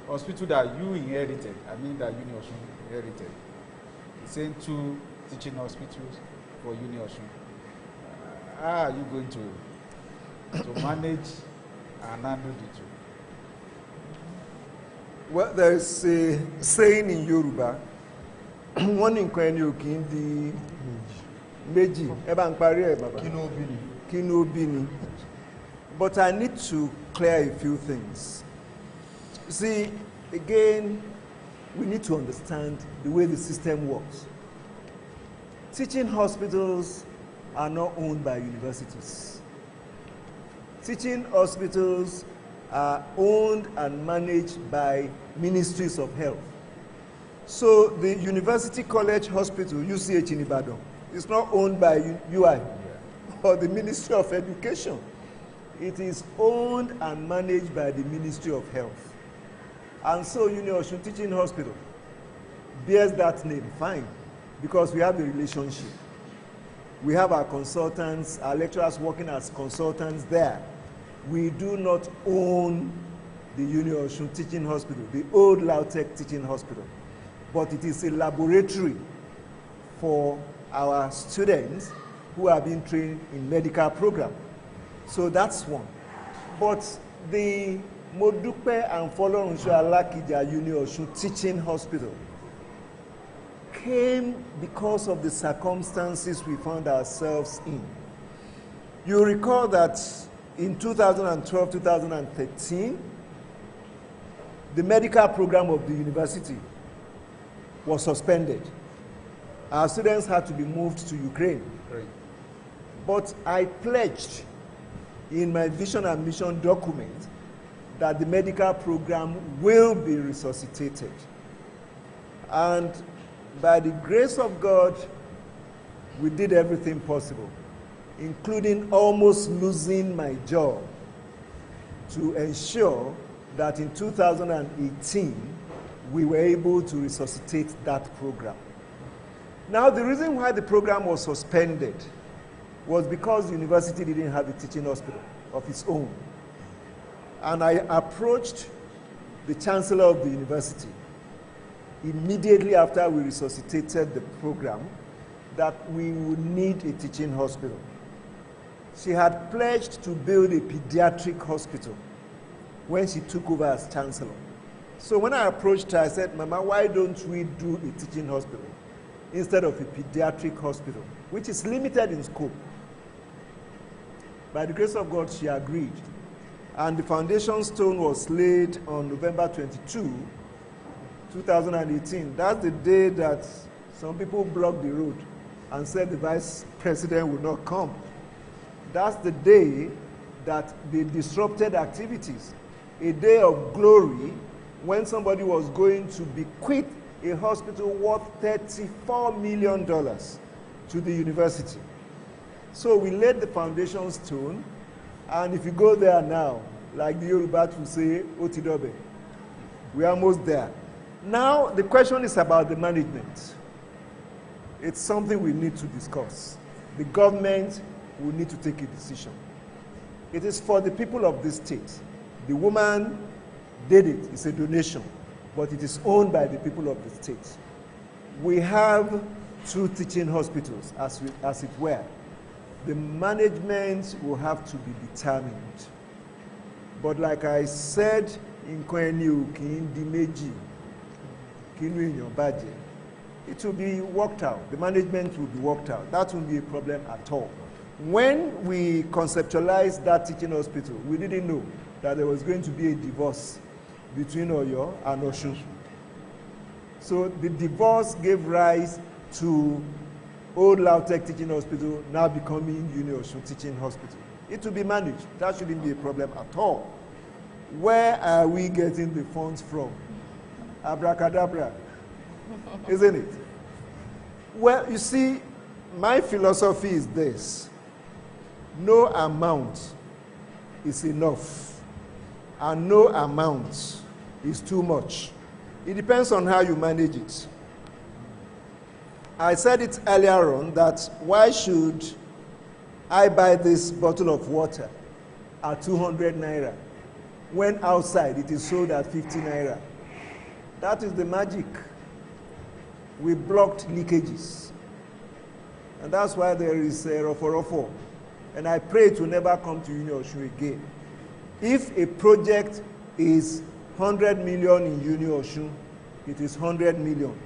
hospital that you inherited, that Uni Osun inherited, it's saying 2 teaching hospitals for Uni Osun. How are you going to manage and handle the 2? Well, there is a saying in Yoruba, one in Kwenye Okindi Meji, Eba Nkpari Baba. Kinobini. But I need to clear a few things. See, again, we need to understand the way the system works. Teaching hospitals are not owned by universities. Teaching hospitals are owned and managed by ministries of health. So the University College Hospital, UCH in Ibadan, is not owned by UI or the Ministry of Education. It is owned and managed by the Ministry of Health. And so Uni Osun Teaching Hospital bears that name, fine, because we have a relationship. We have our consultants, our lecturers working as consultants there. We do not own the Uni Osun Teaching Hospital, the old Lautech Teaching Hospital, but it is a laboratory for our students who are being trained in medical program. So that's one. But the Modupe and Folorunsho Alakija Uni Osun Teaching Hospital came because of the circumstances we found ourselves in. You recall that in 2012, 2013, the medical program of the university was suspended. Our students had to be moved to Ukraine. Right. But I pledged in my vision and mission document that the medical program will be resuscitated. And by the grace of God, we did everything possible, including almost losing my job, to ensure that in 2018, we were able to resuscitate that program. Now, the reason why the program was suspended was because the university didn't have a teaching hospital of its own. And I approached the Chancellor of the university immediately after we resuscitated the program that we would need a teaching hospital. She had pledged to build a pediatric hospital when she took over as Chancellor. So when I approached her, I said, Mama, why don't we do a teaching hospital instead of a pediatric hospital, which is limited in scope? By the grace of God, she agreed. And the foundation stone was laid on November 22, 2018. That's the day that some people blocked the road and said the vice president would not come. That's the day that they disrupted activities. A day of glory when somebody was going to bequeath a hospital worth $34 million to the university. So we laid the foundation stone, and if you go there now, like the Yoruba will say, Otidobe, we are almost there. Now, the question is about the management. It's something we need to discuss. The government will need to take a decision. It is for the people of this state. The woman did it, it's a donation, but it is owned by the people of the state. We have 2 teaching hospitals, as it were. The management will have to be determined. But like I said, in Kwenyu, Kindimeji, Kinu, it will be worked out. The management will be worked out. That won't be a problem at all. When we conceptualized that teaching hospital, we didn't know that there was going to be a divorce between Oyo and Osun. So the divorce gave rise to Old Lautech Teaching Hospital now becoming Uni Osun Teaching Hospital. It will be managed. That shouldn't be a problem at all. Where are we getting the funds from? Abracadabra, isn't it? Well, you see, my philosophy is this. No amount is enough, and no amount is too much. It depends on how you manage it. I said it earlier on that why should I buy this bottle of water at 200 naira when outside it is sold at 50 naira? That is the magic. We blocked leakages. And that's why there is a rofo. And I pray it will never come to Uni Osun again. If a project is 100 million in Uni Osun, it is 100 million.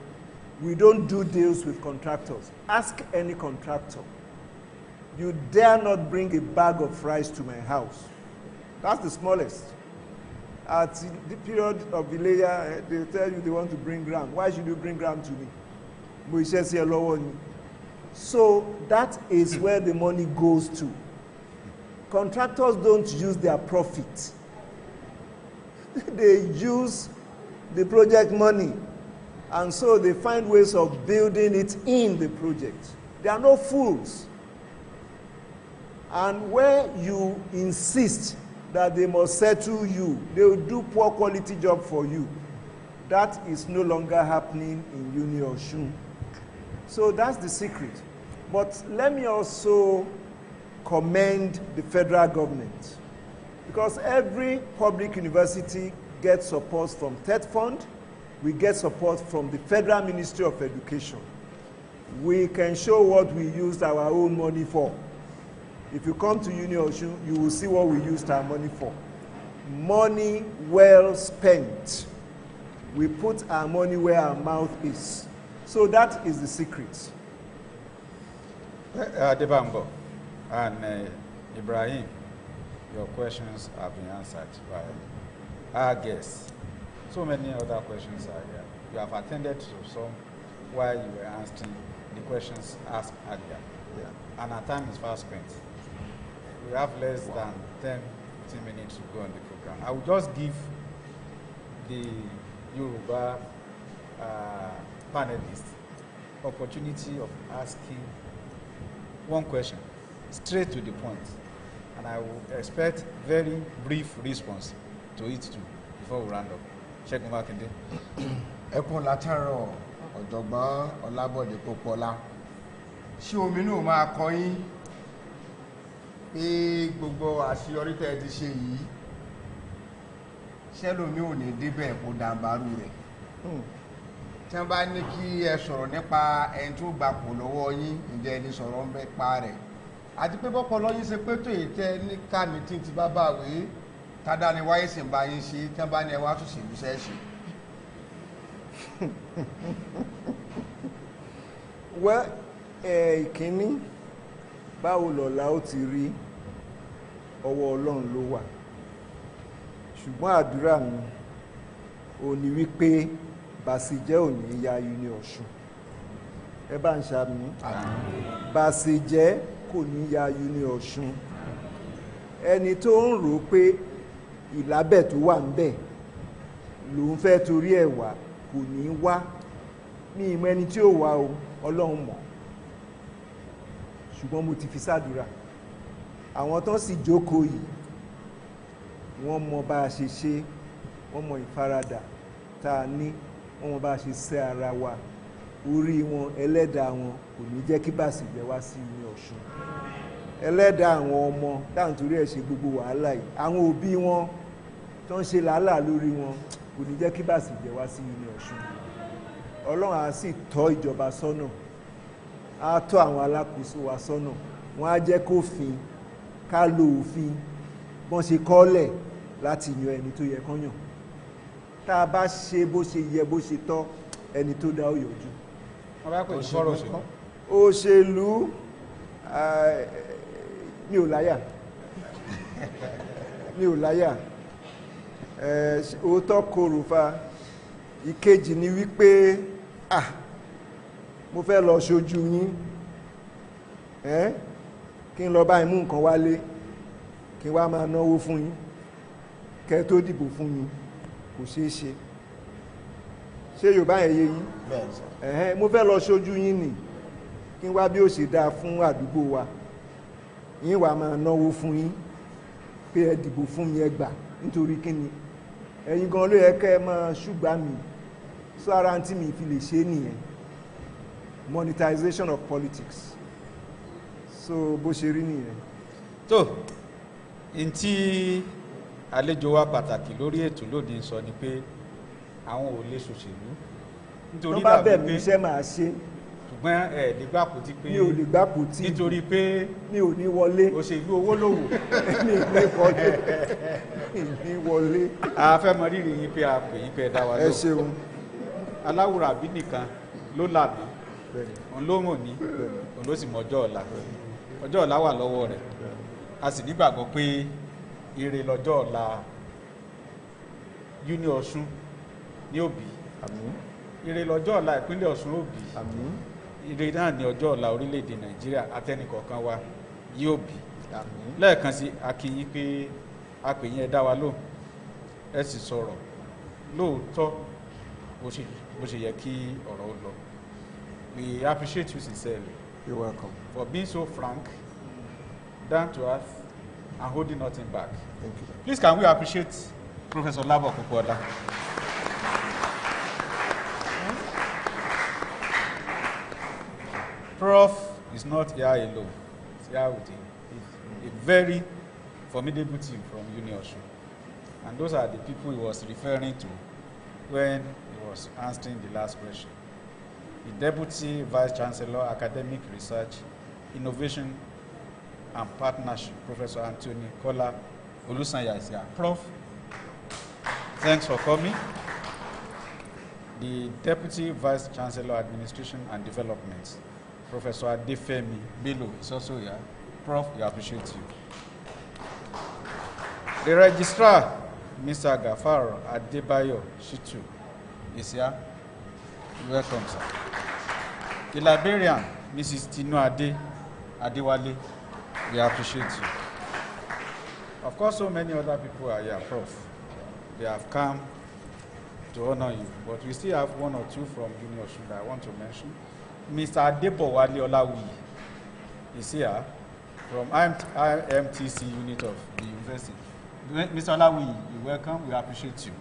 We don't do deals with contractors. Ask any contractor. You dare not bring a bag of rice to my house. That's the smallest. At the period of the layer, they tell you they want to bring gram. Why should you bring gram to me? So that is where the money goes to. Contractors don't use their profit. They use the project money. And so they find ways of building it in the project. They are no fools. And where you insist that they must settle you, they will do poor quality job for you. That is no longer happening in Uni Osun. So that's the secret. But let me also commend the federal government, because every public university gets support from TED Fund. We get support from the Federal Ministry of Education. we can show what we used our own money for. If you come to Uni Osun, you will see what we used our money for. Money well spent. We put our money where our mouth is. So that is the secret. Debambo and Ibrahim, your questions have been answered by our guests. So many other questions are here. You have attended to some while you were answering the questions asked earlier. Yeah. And our time is fast spent. We have less than 10, 15 minutes to go on the program. I will just give the Yoruba panelists opportunity of asking one question, straight to the point. And I will expect very brief response to it too, before we round up. Shegun Makinde. Ẹkún látàrọ̀ ọ̀jọ̀gbọ́n Ọlábọ̀dé Popoola. Ṣé omi náà máa kọ yín pé gbogbo àṣeyọrí tẹ́ ẹ ti ṣe yìí ṣẹ́lómi ò ní débẹ̀ kó dàbàrú rẹ̀? Tí wọ́n bá ní kí ẹ sọ̀rọ̀ nípa ẹni tó gbapò lọ́wọ́ yín, ǹjẹ́ ẹni sọ̀rọ̀ ń bẹ pa rẹ̀? Àti pé bọ́pọ̀ lọ́yìn ṣe pé tó ètẹ́ ní kàmítì ti bá bàwé tádá ni wáyé sì ń bá yín ṣe tí wọ́n bá ní ẹwà tó ṣèlú sẹ́ẹ̀ṣì. Well, ìkíní báwo lọ̀la ó ti rí ọwọ́ Ọlọ́run ló wà. Ṣùgbọ́n àdúrà mi ò ní wípé bàṣìjẹ́ ò ní ya Uni Osun. Ẹ bá ń ṣàmì. Bàṣìjẹ́ kò ní ya Uni Osun. Ẹni tó ń rò pé ìlábẹ̀ tó wà ń bẹ̀ ló ń fẹ́ torí ẹ̀ wá kò ní wá. Ní ìmọ̀ ẹni tí ó wá o, Ọlọ́run mọ̀. Ṣùgbọ́n mo ti fi sádùúrà. Àwọn tán sì jókòó yìí, wọ́n mọ bá a ṣe ṣe, wọ́n mọ ìfaradà tá a ní, wọ́n mọ bá a ṣe ṣe ara wa. Orí wọn, ẹlẹ́dàá wọn kò ní jẹ́ kí bàṣìjẹ́ wá sí Uni Osun. Ẹlẹ́dàá àwọn ọmọ táwọn torí ẹ̀ ṣe gbogbo wàhálà yìí, àwọn òbí wọn tó ń ṣe làálàá lórí wọn kò ní jẹ́ kí bàṣìjẹ́ wá sí Uni Osun. Ọlọ́run á sì tọ́ ìjọba sọ́nà, á tọ́ àwọn alákòóso wa sọ́nà, wọ́n á jẹ́ kófin ká lo òfin bọ́n ṣe kọ́lẹ̀ láti yan ẹni tó yẹ kán yàn. Tá a bá ṣe bó ṣe yẹ bó ṣe tọ́, ẹni tó dá ó yọjú. Wọ́n bá pè ní fọ́rọ̀ òṣèlú. Òṣèlú mi ò láyà. Mi ò láyà. Òótọ́ korò fa. Ìkejì ni wípé mo fẹ́ lọ ṣojú yín, kí n lọ bá imú nǹkan wálé, kí n wá máa náwó fún yín, kẹ́ tó dìbò fún yín, kò ṣeé ṣe. Ṣé Yorùbá yẹn yé yín? Mo fẹ́ lọ ṣojú yín nì, kí n wá bí ó ṣe dáa fún àdúgbò wa, yín wá máa náwó fún yín, pé ẹ dìbò fún mi ẹ gbà, nítorí kí ni? Ẹ̀yin gan ló yẹ kẹ́ ẹ máa ṣùgbà mi, so ara tí mi fi lè ṣe nìyẹn. Monetization of politics. So bó ṣe rí nìyẹn. Tó n tí àlejò wa pàtàkì lórí ètò lónìí sọ ni pé àwọn ò lè ṣòṣèlú. Nítorí bá bẹ̀ mí iṣẹ́ máa ṣe. Ṣùgbọ́n ẹ lè gbàpò tí pé mi ò lè gbàpò tí nítorí pé mi ò ní wọlé. Òṣèlú owó lòwò. Mi ò ní wọlé. Mi ò ní wọlé. A fẹ́ mọ rírì yín pé a pè yín pé ẹ dá wa lọ. Ẹ ṣeun. Aláwùrà bí nìkan ló lànà, òun ló mọ̀ ní, òun ló sì mọ ọjọ́ ọ̀la. Ọjọ́ ọ̀la wà lọ́wọ́ rẹ̀. A sì nígbàgbọ́ pé ire lọ́jọ́ ọ̀la Uni Osun ní òbí. Ire lọ́jọ́ ọ̀la ìpínlẹ̀ Ọ̀ṣun òbí. Ire náà ní ọjọ́ ọ̀la orílẹ̀-èdè Nàìjíríà atẹ́nìkọ̀ọ̀kan wa yóò bí. Lẹ́ẹ̀kan sí a kí yín pé a pè yín ẹ dá wa lóhùn, ẹ sì sọ̀rọ̀ lóòótọ́ bó ṣe yẹ kí ọ̀rọ̀ ó lọ. We appreciate you sincerely. You're welcome. For being so frank, down to earth, and holding nothing back. Thank you. Please can we appreciate Professor Labo Popoola. Prof is not here alone. He's here with a very formidable team from Uni Osun. And those are the people he was referring to when he was answering the last question. the Deputy Vice Chancellor, Academic Research, Innovation and Partnership, Professor Anthony Kola Olusanya is here. Prof, thanks for coming. The Deputy Vice Chancellor, Administration and Development, Professor Adefemi Bello is also here. Prof, we appreciate you. The Registrar, Mr. Gafaro Adebayo Shitu, is here. Welcome, sir. The Librarian, Mrs. Tino Adewale, we appreciate you. Of course, so many other people are here, Prof. They have come to honor you, but we still have one or two from Junior Osun that I want to mention. Mr. Adebowale Olawi is here from IMTC unit of the university. Mr. Olawi, you're welcome. We appreciate you.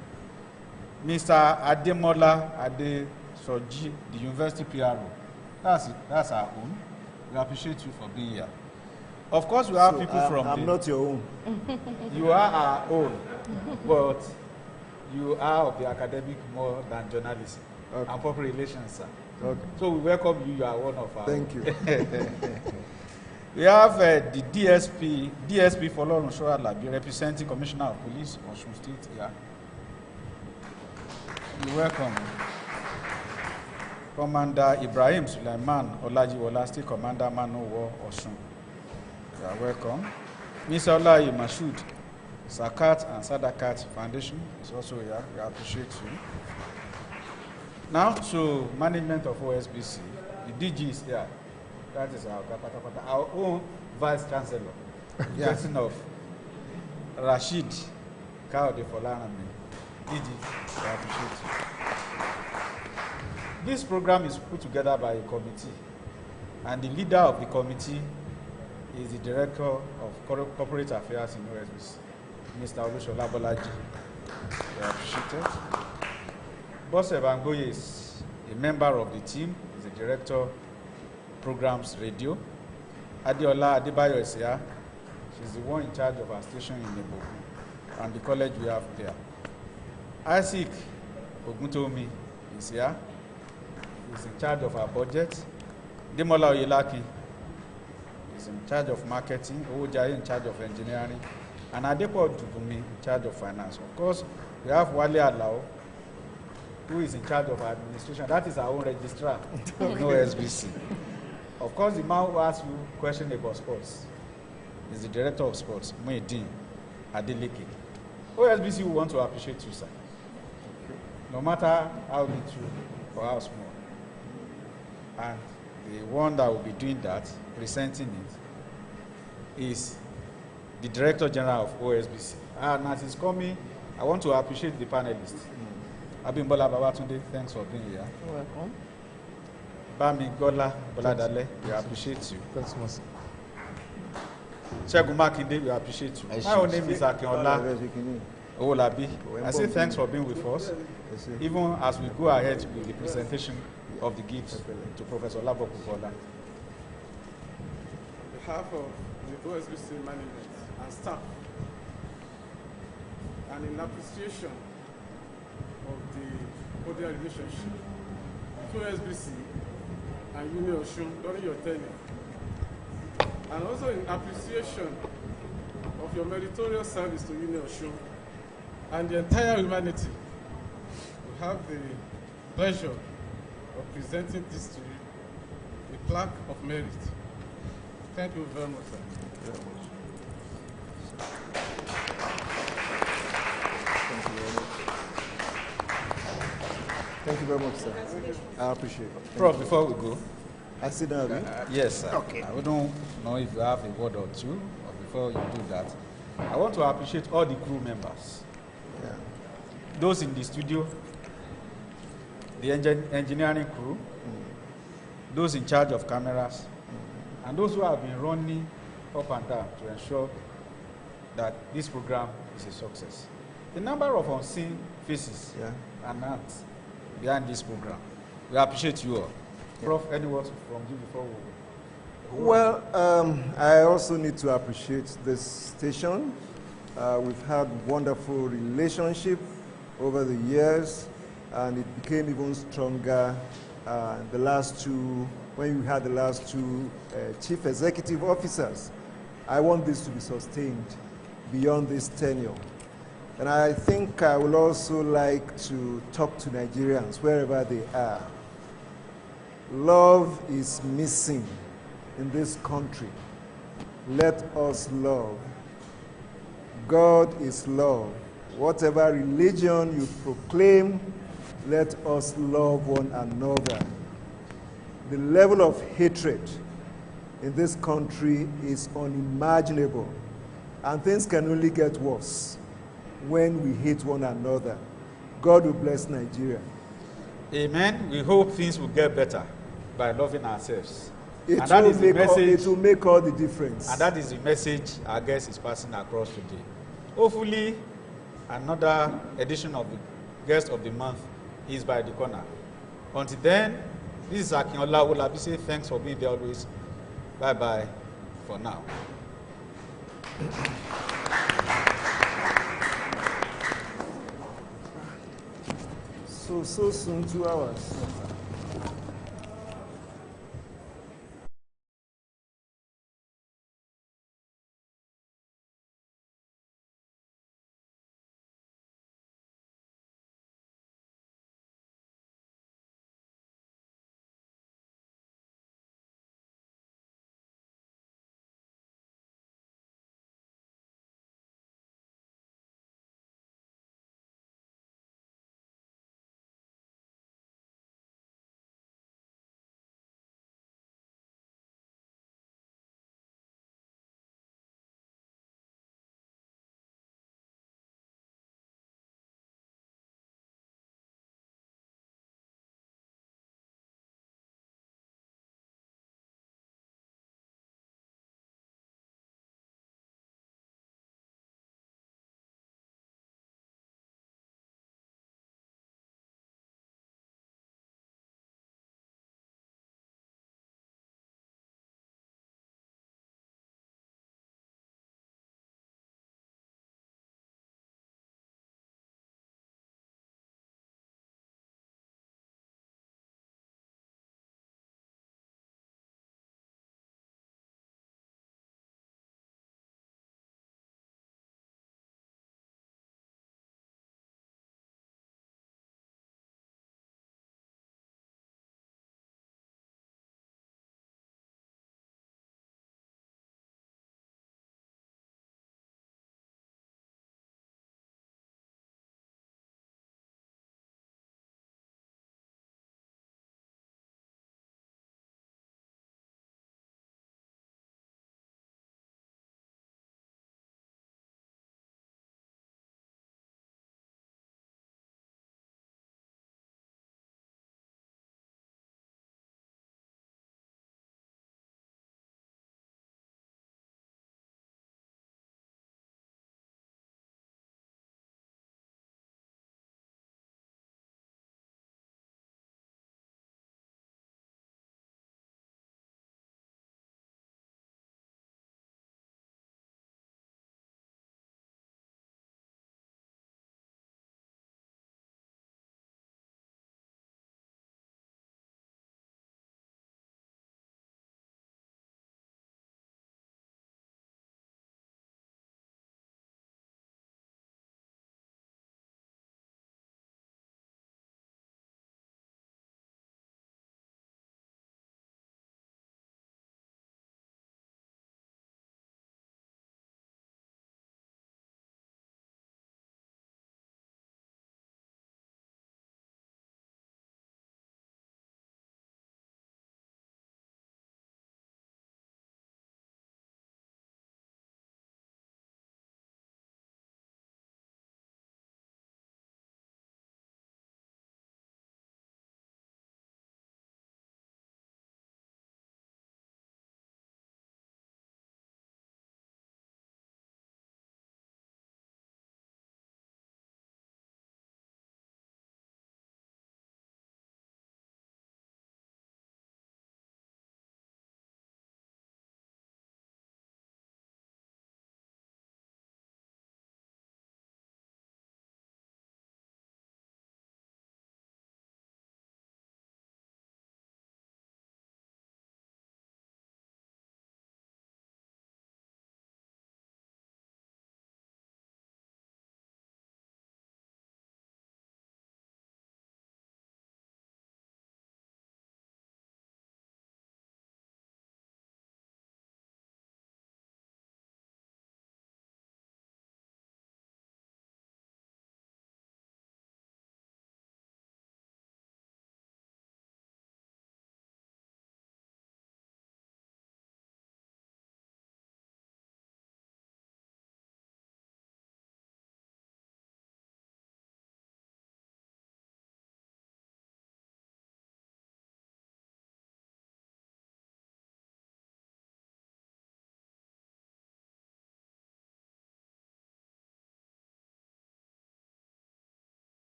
Mr. Ademola Adesoji, the university PRO. That's our own. We appreciate you for being here. Of course, we have people from I'm not your own. You are our own, but you are of the academic more than journalism and public relations, sir. Okay. So we welcome you. You are one of our. Thank you. We have the DSP for Lorun Shoralabi, representing Commissioner of Police, Osun State here. You're welcome. Commander Ibrahim Sulaiman Olajiwola, State Commander Manowo Osun. You are welcome. Mr. Olayi Mashood, Zakat and Sadakat Foundation is also here. We appreciate you. Now to management of OSBC. The DG is here. That is our own Vice Chancellor. Person of Rashid Kaode Folarami. DG, we appreciate you. This program is put together by a committee, and the leader of the committee is the Director of Corporate Affairs in OSBC, Mr. Olushola Bolaji. We appreciate it. Boss Evangoye is a member of the team, is the Director Programs Radio. Adeola Adebayo is here. She's the one in charge of our station in Neboku and the college we have there. Isaac Oguntomi is here. He's in charge of our budget. Demola Oyelaki is in charge of marketing. Owojaye in charge of engineering. And Adepo Dubumi in charge of finance. Of course, we have Wale Alao, who is in charge of administration. That is our own registrar in OSBC. Of course, the man who asks you a question about sports is the director of sports, Muideen Adeleke. OSBC will want to appreciate you, sir. No matter how little or how small. And the one that will be doing that, presenting it, is the Director General of OSBC. And as he's coming, I want to appreciate the panelists. Abimbola Babatunde, thanks for being here. You're welcome. Bami Gola Boladale, we appreciate you. Thanks, Mas. Segun Makinde, we appreciate you. My own name is Akinola Owolabi. I say thanks for being with us, even as we go ahead with the presentation of the gifts to Professor Labo Popoola. On behalf of the OSBC management and staff, and in appreciation of the cordial relationship between OSBC and Junior Osun during your tenure, and also in appreciation of your meritorious service to Junior Osun and the entire humanity, we have the pleasure of presenting this to you, a plaque of merit. Thank you very much, sir. Thank you very much, sir. I appreciate it. Prof, before we go. I sit down. Yes, sir. Okay. I don't know if you have a word or two, or before you do that, I want to appreciate all the crew members. Yeah. Those in the studio, the engineering crew, those in charge of cameras, and those who have been running up and down to ensure that this program is a success. The number of unseen faces and hands behind this program, we appreciate you all. Prof, any words from you before we go? Well, I also need to appreciate this station. We've had wonderful relationship over the years, and it became even stronger the last two, when you had the last two chief executive officers. I want this to be sustained beyond this tenure. And I think I would also like to talk to Nigerians wherever they are. Love is missing in this country. Let us love. God is love. Whatever religion you proclaim, let us love one another. The level of hatred in this country is unimaginable, and things can only get worse when we hate one another. God will bless Nigeria. Amen. We hope things will get better by loving ourselves. It will make all the difference. And that is the message our guest is passing across today. Hopefully, another edition of the Guest of the Month is by the corner. Until then, this is Akinola Olabisi. Thanks for being there always. Bye-bye for now. So soon, 2 hours.